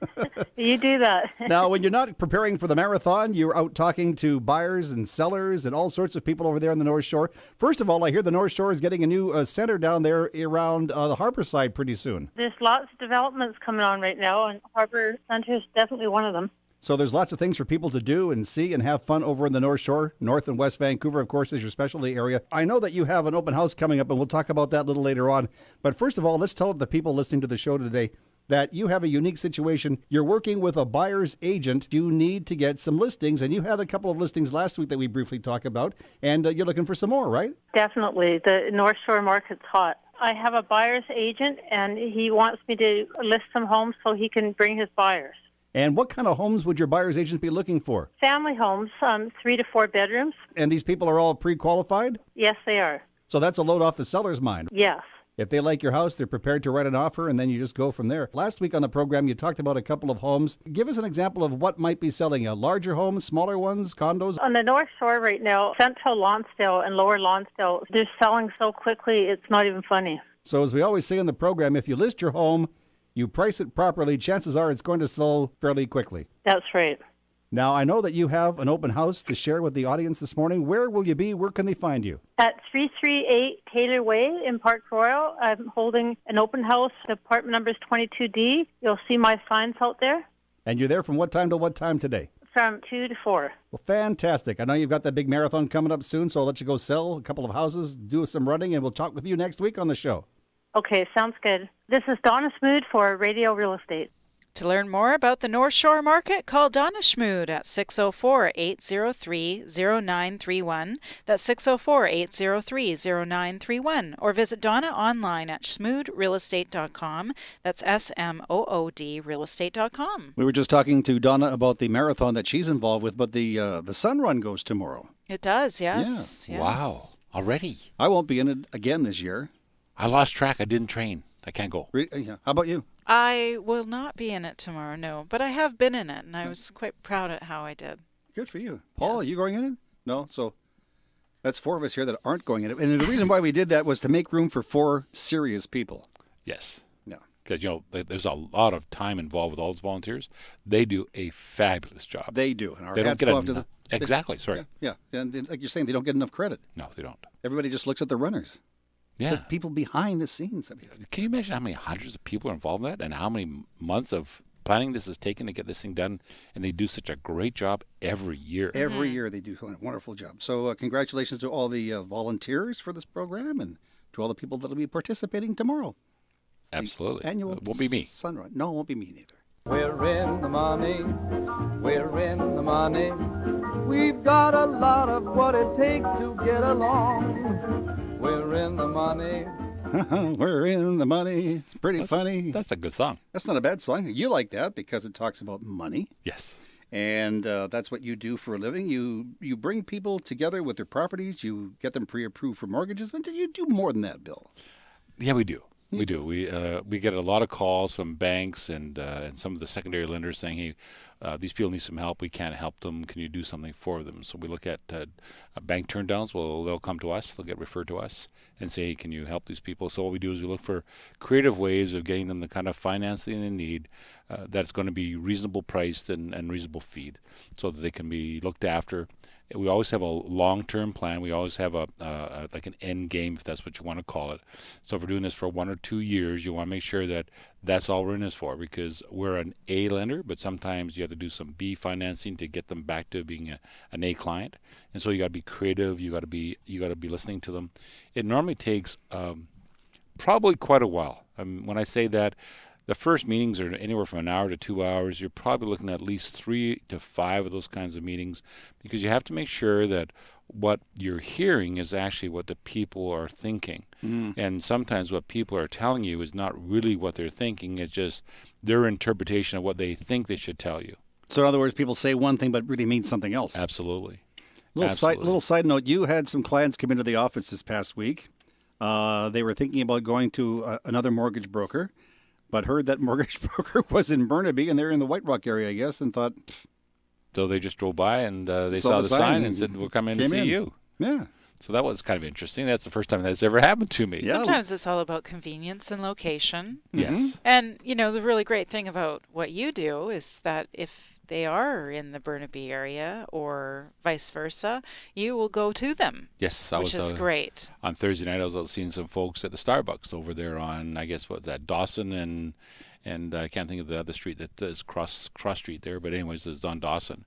You do that. Now, when you're not preparing for the marathon, you're out talking to buyers and sellers and all sorts of people over there on the North Shore. First of all, I hear the North Shore is getting a new center down there around the harbor side pretty soon. There's lots of developments coming on right now, and Harbor Center is definitely one of them. So there's lots of things for people to do and see and have fun over in the North Shore. North and West Vancouver, of course, is your specialty area. I know that you have an open house coming up, and we'll talk about that a little later on. But first of all, let's tell the people listening to the show today that you have a unique situation. You're working with a buyer's agent. You need to get some listings, and you had a couple of listings last week that we briefly talked about, and you're looking for some more, right? Definitely. The North Shore market's hot. I have a buyer's agent, and he wants me to list some homes so he can bring his buyers. And what kind of homes would your buyer's agent be looking for? Family homes, 3 to 4 bedrooms. And these people are all pre-qualified? Yes, they are. So that's a load off the seller's mind. Yes. If they like your house, they're prepared to write an offer, and then you just go from there. Last week on the program, you talked about a couple of homes. Give us an example of what might be selling. Larger homes, smaller ones, condos? On the North Shore right now, Central Lonsdale and Lower Lonsdale, they're selling so quickly, it's not even funny. So as we always say on the program, if you list your home, you price it properly, chances are it's going to sell fairly quickly. That's right. Now, I know that you have an open house to share with the audience this morning. Where will you be? Where can they find you? At 338 Taylor Way in Park Royal, I'm holding an open house. The apartment number is 22D. You'll see my signs out there And you're there from what time to what time today? from 2 to 4. Well, fantastic. I know you've got that big marathon coming up soon, so I'll let you go sell a couple of houses, do some running, and we'll talk with you next week on the show. Okay, sounds good. This is Donna Smoot for Radio Real Estate. To learn more about the North Shore Market, call Donna Schmood at 604-803-0931. That's 604-803-0931. Or visit Donna online at schmoodrealestate.com. That's SMOOD realestate.com. We were just talking to Donna about the marathon that she's involved with, but the Sun Run goes tomorrow. It does, yes. Yeah. Yes. Wow. Already? I won't be in it again this year. I lost track. I didn't train. I can't go. Yeah. How about you? I will not be in it tomorrow, no. But I have been in it, and I was quite proud at how I did. Good for you. Paul, are you going in it? No? So that's 4 of us here that aren't going in it. And the reason why we did that was to make room for 4 serious people. Yes. Yeah. Because, there's a lot of time involved with all those volunteers. They do a fabulous job. They do. And our They don't hats get go off to enough. the... Exactly. Sorry. Yeah. And like you're saying, they don't get enough credit. No, they don't. Everybody just looks at the runners. It's Yeah. the people behind the scenes. Can you imagine how many hundreds of people are involved in that and how many months of planning this has taken to get this thing done? And they do such a great job every year. Every year they do a wonderful job. So congratulations to all the volunteers for this program and to all the people that will be participating tomorrow. Absolutely. Annual It won't be me. Sunrun. No, it won't be me neither. We're in the money. We're in the money. We've got a lot of what it takes to get along. We're in the money. We're in the money. It's pretty funny. That's a good song. That's not a bad song. You like that because it talks about money. Yes. And that's what you do for a living. You bring people together with their properties. You get them pre-approved for mortgages. But you do more than that, Bill. Yeah, we do. We do. We get a lot of calls from banks and some of the secondary lenders saying, "Hey, these people need some help. We can't help them. Can you do something for them?" So we look at bank turndowns. Well, they'll come to us. They'll get referred to us and say, "Hey, can you help these people?" So what we do is we look for creative ways of getting them the kind of financing they need that's going to be reasonable priced and reasonable feed, so that they can be looked after. We always have a long-term plan. We always have like an end game, if that's what you want to call it. So if we're doing this for 1 or 2 years, you want to make sure that that's all we're in this for, because we're an A lender, but sometimes you have to do some B financing to get them back to being an A client. And so you got to be creative. You got to be listening to them. It normally takes probably quite a while. When I say that, the first meetings are anywhere from an hour to 2 hours. You're probably looking at least 3 to 5 of those kinds of meetings, because you have to make sure that what you're hearing is actually what the people are thinking. And sometimes what people are telling you is not really what they're thinking. It's just their interpretation of what they think they should tell you. So in other words, people say one thing but really mean something else. Absolutely. Little side note, you had some clients come into the office this past week. They were thinking about going to another mortgage broker, but heard that mortgage broker was in Burnaby, and they're in the White Rock area, I guess, and thought... So they just drove by and they saw the sign and said, "We'll come in and see you." Yeah. So that was kind of interesting. That's the first time that's ever happened to me. Sometimes it's all about convenience and location. Yes. And, the really great thing about what you do is that if they are in the Burnaby area or vice versa, you will go to them. Yes, which is great. On Thursday night, I was out seeing some folks at the Starbucks over there on, I guess, what's that, Dawson and I can't think of the other street that is cross street there, but anyways, it's on Dawson,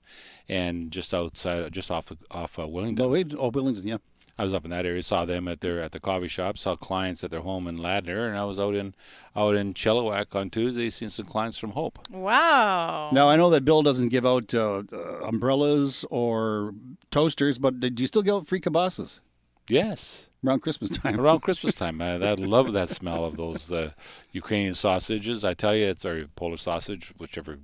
and just outside, just off Willingdon. Willingdon, yeah. I was up in that area, saw them at the coffee shop, saw clients at their home in Ladner, and I was out in Chilliwack on Tuesday, seeing some clients from Hope. Wow. Now, I know that Bill doesn't give out umbrellas or toasters, but do you still give out free kibasas? Yes. Around Christmas time. Around Christmas time. I love that smell of those Ukrainian sausages. I tell you, it's our Polish sausage, whichever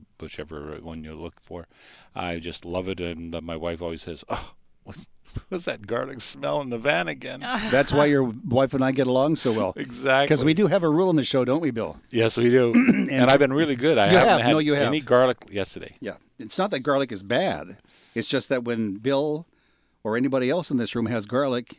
one you look for. I just love it, and my wife always says, "Oh, what's that garlic smell in the van again?" That's why your wife and I get along so well. Exactly. Because we do have a rule in the show, don't we, Bill? Yes, we do. and I've been really good. I haven't had any garlic yesterday. Yeah. It's not that garlic is bad. It's just that when Bill or anybody else in this room has garlic,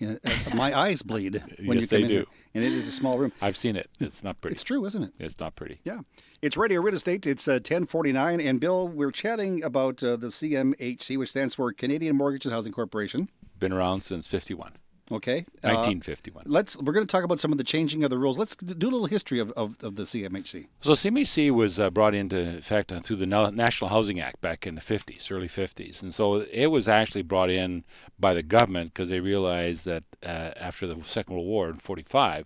my eyes bleed when Yes, you come they in do. here. And it is a small room. I've seen it. It's not pretty. It's true, isn't it? It's not pretty. Yeah. It's Radio Real Estate. It's 10:49. And Bill, we're chatting about the CMHC, which stands for Canadian Mortgage and Housing Corporation. Been around since 51. Okay. 1951. We're going to talk about some of the changing of the rules. Let's do a little history of the CMHC. So CMHC was brought into effect through the National Housing Act back in the 50s, early 50s. And so it was actually brought in by the government because they realized that after the Second World War in 45,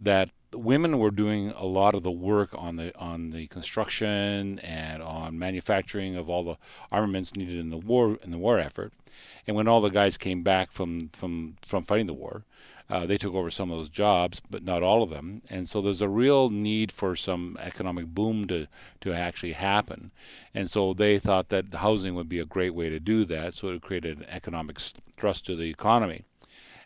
that women were doing a lot of the work on the construction and on manufacturing of all the armaments needed in the war effort. And when all the guys came back from fighting the war, they took over some of those jobs, but not all of them. And so there's a real need for some economic boom to actually happen. And so they thought that housing would be a great way to do that, so it would create an economic thrust to the economy.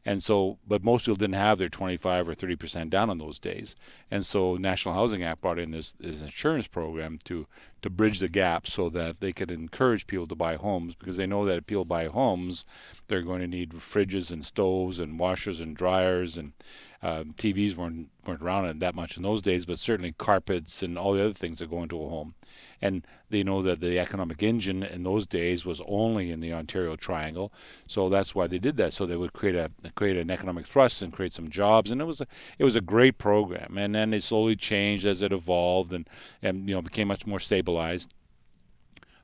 And so, but most people didn't have their 25 or 30% down on those days. And so National Housing Act brought in this insurance program to bridge the gap so that they could encourage people to buy homes, because they know that if people buy homes, they're going to need fridges and stoves and washers and dryers, and TVs weren't around that much in those days, but certainly carpets and all the other things that go into a home. And they know that the economic engine in those days was only in the Ontario Triangle, so that's why they did that, so they would create an economic thrust and create some jobs. And it was a great program. And then it slowly changed as it evolved and became much more stabilized.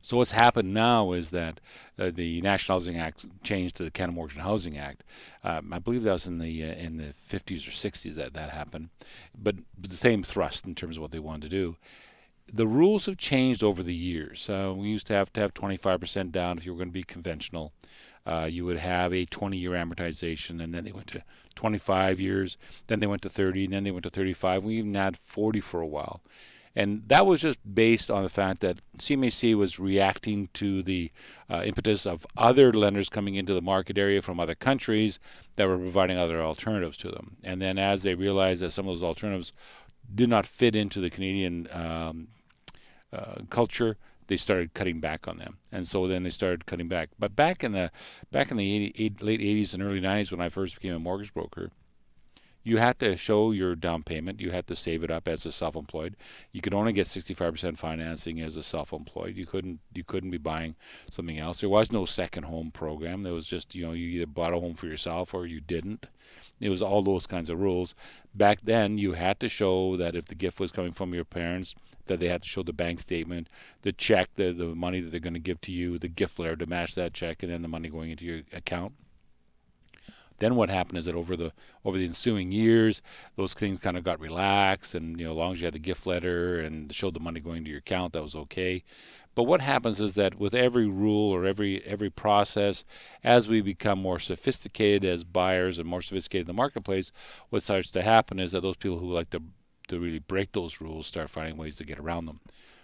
So what's happened now is that the National Housing Act changed to the Canada Mortgage and Housing Act. I believe that was in the 50s or 60s that happened, but the same thrust in terms of what they wanted to do. The rules have changed over the years. We used to have 25% down if you were going to be conventional. You would have a 20-year amortization, and then they went to 25 years, then they went to 30, and then they went to 35. We even had 40 for a while. And that was just based on the fact that CMHC was reacting to the impetus of other lenders coming into the market area from other countries that were providing other alternatives to them. And then as they realized that some of those alternatives did not fit into the Canadian culture, they started cutting back on them. And so then they started cutting back. But back in the late 80s and early 90s, when I first became a mortgage broker, you had to show your down payment. You had to save it up as a self-employed. You could only get 65% financing as a self-employed. You couldn't be buying something else. There was no second home program. There was just, you either bought a home for yourself or you didn't. It was all those kinds of rules. Back then, you had to show that if the gift was coming from your parents, that they had to show the bank statement, the check, the money that they're going to give to you, the gift letter to match that check, and then the money going into your account. Then what happened is that over the ensuing years, those things kind of got relaxed, and as long as you had the gift letter and showed the money going to your account, that was okay. But what happens is that with every rule or every process, as we become more sophisticated as buyers and more sophisticated in the marketplace, what starts to happen is that those people who like to really break those rules start finding ways to get around them.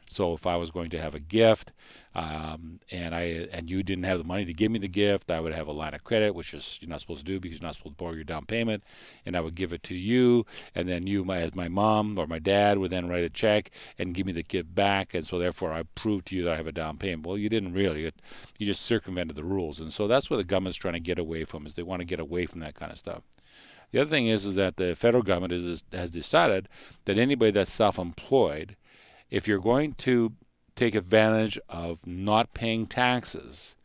So if I was going to have a gift, and you didn't have the money to give me the gift, I would have a line of credit, which is you're not supposed to do because you're not supposed to borrow your down payment, and I would give it to you, and then you, as my mom or my dad, would then write a check and give me the gift back, and so therefore I proved to you that I have a down payment. Well, you didn't really. You just circumvented the rules, and so that's what the government's trying to get away from, is they want to get away from that kind of stuff. The other thing is that the federal government has decided that anybody that's self-employed, if you're going to take advantage of not paying taxes,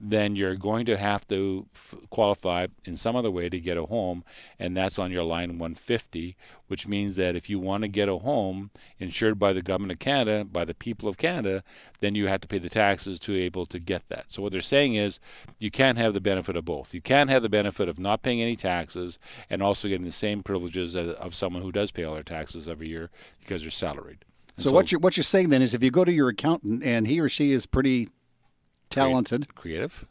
then you're going to have to qualify in some other way to get a home, and that's on your line 150, which means that if you want to get a home insured by the government of Canada, by the people of Canada, then you have to pay the taxes to be able to get that. So what they're saying is you can't have the benefit of both. You can't have the benefit of not paying any taxes and also getting the same privileges of someone who does pay all their taxes every year because they're salaried. So what you're saying then is if you go to your accountant and he or she is pretty talented, creative,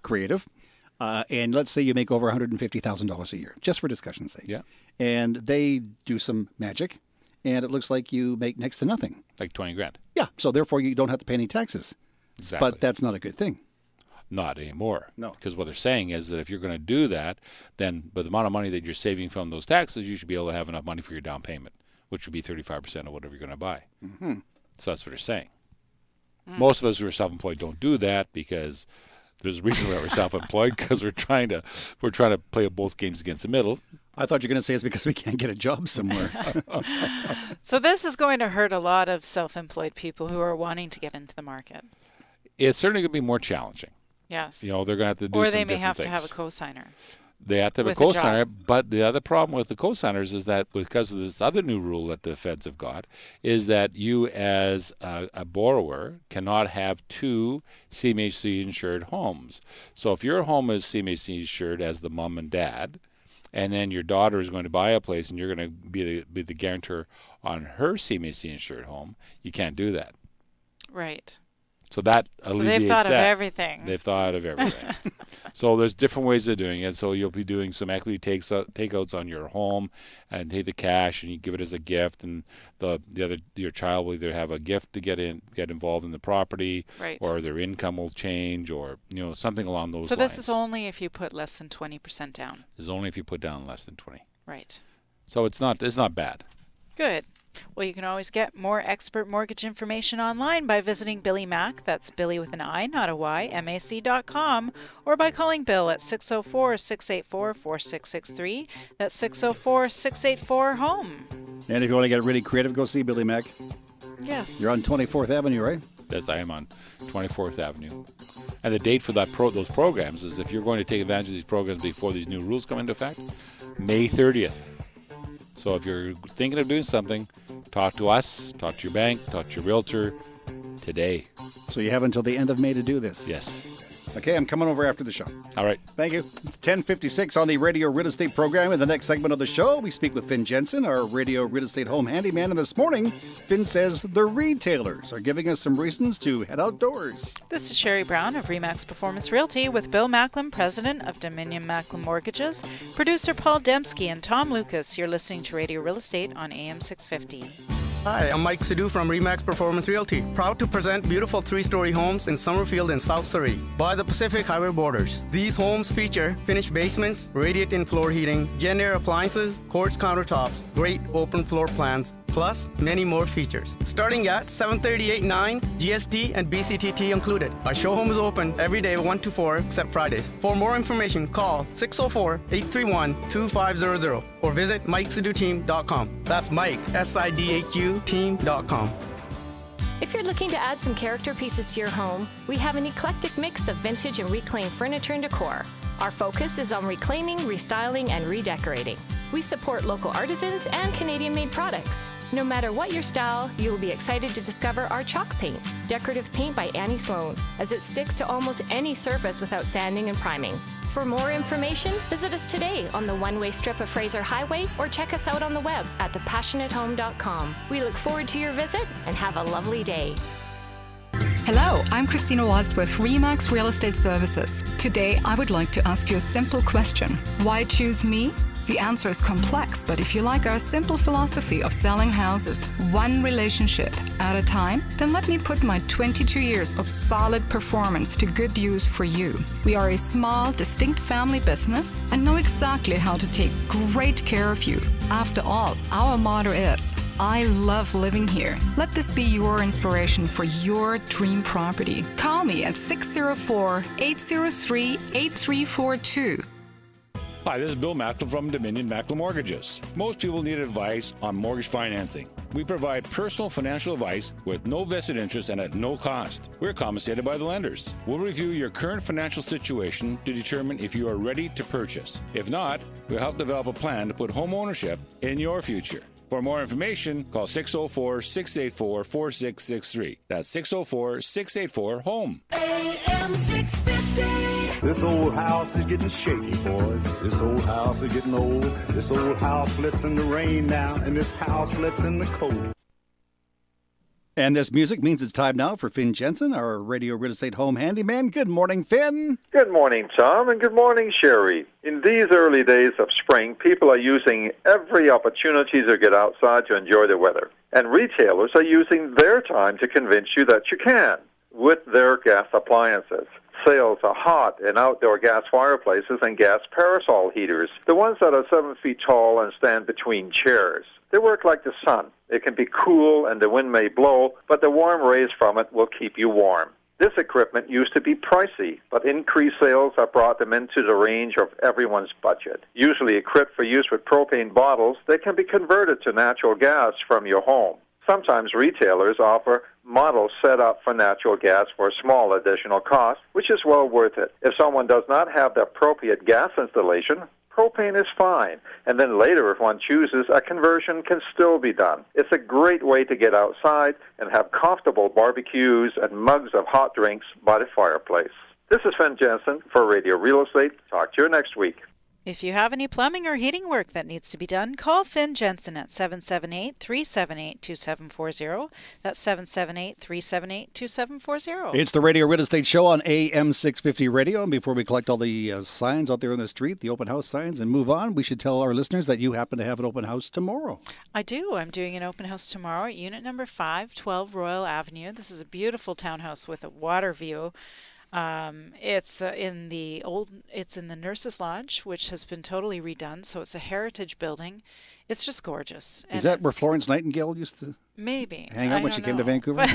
and let's say you make over $150,000 a year, just for discussion's sake. Yeah. And they do some magic, and it looks like you make next to nothing. Like 20 grand. Yeah. So therefore, you don't have to pay any taxes. Exactly. But that's not a good thing. Not anymore. No. Because what they're saying is that if you're going to do that, then with the amount of money that you're saving from those taxes, you should be able to have enough money for your down payment, which would be 35% of whatever you're going to buy. Mm-hmm. So that's what they're saying. Most of us who are self-employed don't do that because There's a reason why we're self-employed, because we're trying to play both games against the middle. I thought you were going to say it's because we can't get a job somewhere. So this is going to hurt a lot of self-employed people who are wanting to get into the market. It's certainly going to be more challenging. Yes. They're going to have to do or some they may different have things. to have a cosigner. They have to have a cosigner, but the other problem with the cosigners is that because of this other new rule that the feds have got, is that you as a borrower cannot have two CMHC insured homes. So if your home is CMHC insured as the mom and dad, and then your daughter is going to buy a place and you're going to be the guarantor on her CMHC insured home, you can't do that. Right. So that alleviates they've thought that. of everything. They've thought of everything. So there's different ways of doing it. So you'll be doing some equity takeouts on your home and take the cash and you give it as a gift, and your child will either have a gift to get involved in the property, right, or their income will change, or something along those lines. So this is only if you put less than 20% down. This is only if you put down less than 20. Right. So it's not bad. Good. Well, you can always get more expert mortgage information online by visiting Billy Mack, that's Billy with an I, not a Y, MAC.com, or by calling Bill at 604-684-4663. That's 604-684-HOME. And if you want to get really creative, go see Billy Mack. Yes. You're on 24th Avenue, right? Yes, I am on 24th Avenue. And the date for those programs is, if you're going to take advantage of these programs before these new rules come into effect, May 30th. So if you're thinking of doing something, talk to us, talk to your bank, talk to your realtor today. So you have until the end of May to do this? Yes. Okay, I'm coming over after the show. All right. Thank you. It's 10:56 on the Radio Real Estate program. In the next segment of the show, we speak with Finn Jensen, our Radio Real Estate home handyman. And this morning, Finn says the retailers are giving us some reasons to head outdoors. This is Sherry Brown of RE/MAX Performance Realty with Bill Macklin, president of Dominion Macklin Mortgages, producer Paul Dembski, and Tom Lucas. You're listening to Radio Real Estate on AM 650. Hi, I'm Mike Sidhu from RE/MAX Performance Realty. Proud to present beautiful 3-story homes in Summerfield and South Surrey by the Pacific Highway borders. These homes feature finished basements, radiant-in floor heating, Jenn-Air appliances, quartz countertops, great open floor plans, plus many more features. Starting at $738.9, GST and BCTT included. Our showroom is open every day 1 to 4 except Fridays. For more information, call 604-831-2500 or visit MikeSidhuTeam.com. That's Mike, SIDHU team.com. If you're looking to add some character pieces to your home, we have an eclectic mix of vintage and reclaimed furniture and decor. Our focus is on reclaiming, restyling, and redecorating. We support local artisans and Canadian-made products. No matter what your style, you will be excited to discover our chalk paint, decorative paint by Annie Sloan, as it sticks to almost any surface without sanding and priming. For more information, visit us today on the one-way strip of Fraser Highway or check us out on the web at thepassionatehome.com. We look forward to your visit and have a lovely day. Hello, I'm Christina Watts with RE/MAX Real Estate Services. Today, I would like to ask you a simple question. Why choose me? The answer is complex, but if you like our simple philosophy of selling houses one relationship at a time, then let me put my 22 years of solid performance to good use for you. We are a small, distinct family business and know exactly how to take great care of you. After all, our motto is, I love living here. Let this be your inspiration for your dream property. Call me at 604-803-8342. Hi, this is Bill Macklin from Dominion Macklin Mortgages. Most people need advice on mortgage financing. We provide personal financial advice with no vested interest and at no cost. We're compensated by the lenders. We'll review your current financial situation to determine if you are ready to purchase. If not, we'll help develop a plan to put home ownership in your future. For more information, call 604-684-4663. That's 604-684-HOME. AM 650. This old house is getting shaky, boys. This old house is getting old. This old house flips in the rain now, and this house flips in the cold. And this music means it's time now for Finn Jensen, our Radio Real Estate home handyman. Good morning, Finn. Good morning, Tom, and good morning, Sherry. In these early days of spring, people are using every opportunity to get outside to enjoy the weather. And retailers are using their time to convince you that you can with their gas appliances. Sales are hot in outdoor gas fireplaces and gas parasol heaters, the ones that are 7 feet tall and stand between chairs. They work like the sun. It can be cool and the wind may blow, but the warm rays from it will keep you warm. This equipment used to be pricey, but increased sales have brought them into the range of everyone's budget. Usually equipped for use with propane bottles, they can be converted to natural gas from your home. Sometimes retailers offer models set up for natural gas for a small additional cost, which is well worth it. If someone does not have the appropriate gas installation, propane is fine, and then later, if one chooses, a conversion can still be done. It's a great way to get outside and have comfortable barbecues and mugs of hot drinks by the fireplace. This is Finn Jensen for Radio Real Estate. Talk to you next week. If you have any plumbing or heating work that needs to be done, call Finn Jensen at 778-378-2740. That's 778-378-2740. It's the Radio Real Estate Show on AM 650 Radio. And before we collect all the signs out there on the street, the open house signs, and move on, we should tell our listeners that you happen to have an open house tomorrow. I do. I'm doing an open house tomorrow at unit number 512 Royal Avenue. This is a beautiful townhouse with a water view. It's in the Nurses Lodge, which has been totally redone. So it's a heritage building. It's just gorgeous. Is that where Florence Nightingale used to hang out when she came to Vancouver?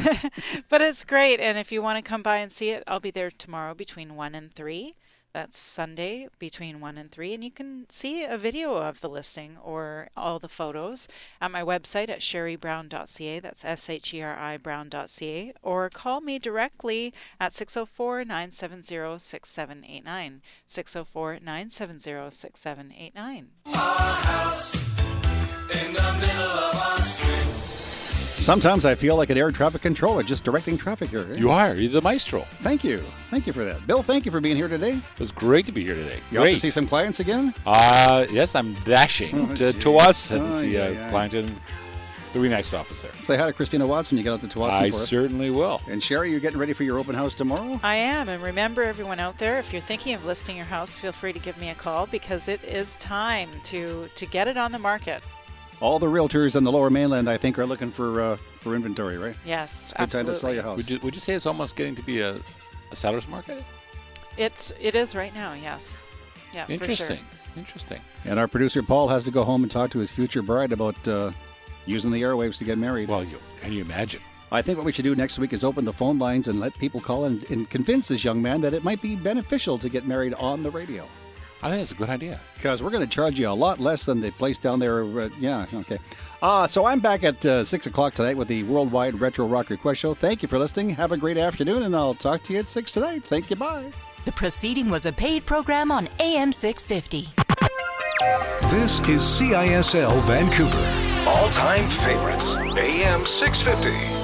But it's great. And if you want to come by and see it, I'll be there tomorrow between 1 and 3. That's Sunday between 1 and 3. And you can see a video of the listing or all the photos at my website at sherrybrown.ca. That's SHERI Brown.ca. Or call me directly at 604-970-6789. 604-970-6789. Our house in the middle of our street. Sometimes I feel like an air traffic controller just directing traffic here. You are. You're the maestro. Thank you. Thank you for that. Bill, thank you for being here today. It was great to be here today. You Great. hope to see some clients again? Yes, I'm dashing to Tawas to see a client in the RE/MAX office there. Say hi to Christina Watts when you get out to Tawas for us. I certainly will. And Sherry, you're getting ready for your open house tomorrow? I am. And remember, everyone out there, if you're thinking of listing your house, feel free to give me a call because it is time to get it on the market. All the realtors in the Lower Mainland, I think, are looking for inventory, right? Yes, it's a good time to sell your house. Would you say it's almost getting to be a seller's market? It is right now, yes. Yeah, Interesting. for sure. Interesting. And our producer, Paul, has to go home and talk to his future bride about using the airwaves to get married. Well, can you imagine? I think what we should do next week is open the phone lines and let people call and convince this young man that it might be beneficial to get married on the radio. I think it's a good idea. Because we're going to charge you a lot less than the place down there. Yeah, okay. So I'm back at 6 o'clock tonight with the Worldwide Retro Rock Request Show. Thank you for listening. Have a great afternoon, and I'll talk to you at 6 tonight. Thank you. Bye. The proceeding was a paid program on AM 650. This is CISL Vancouver. All-time favorites. AM 650.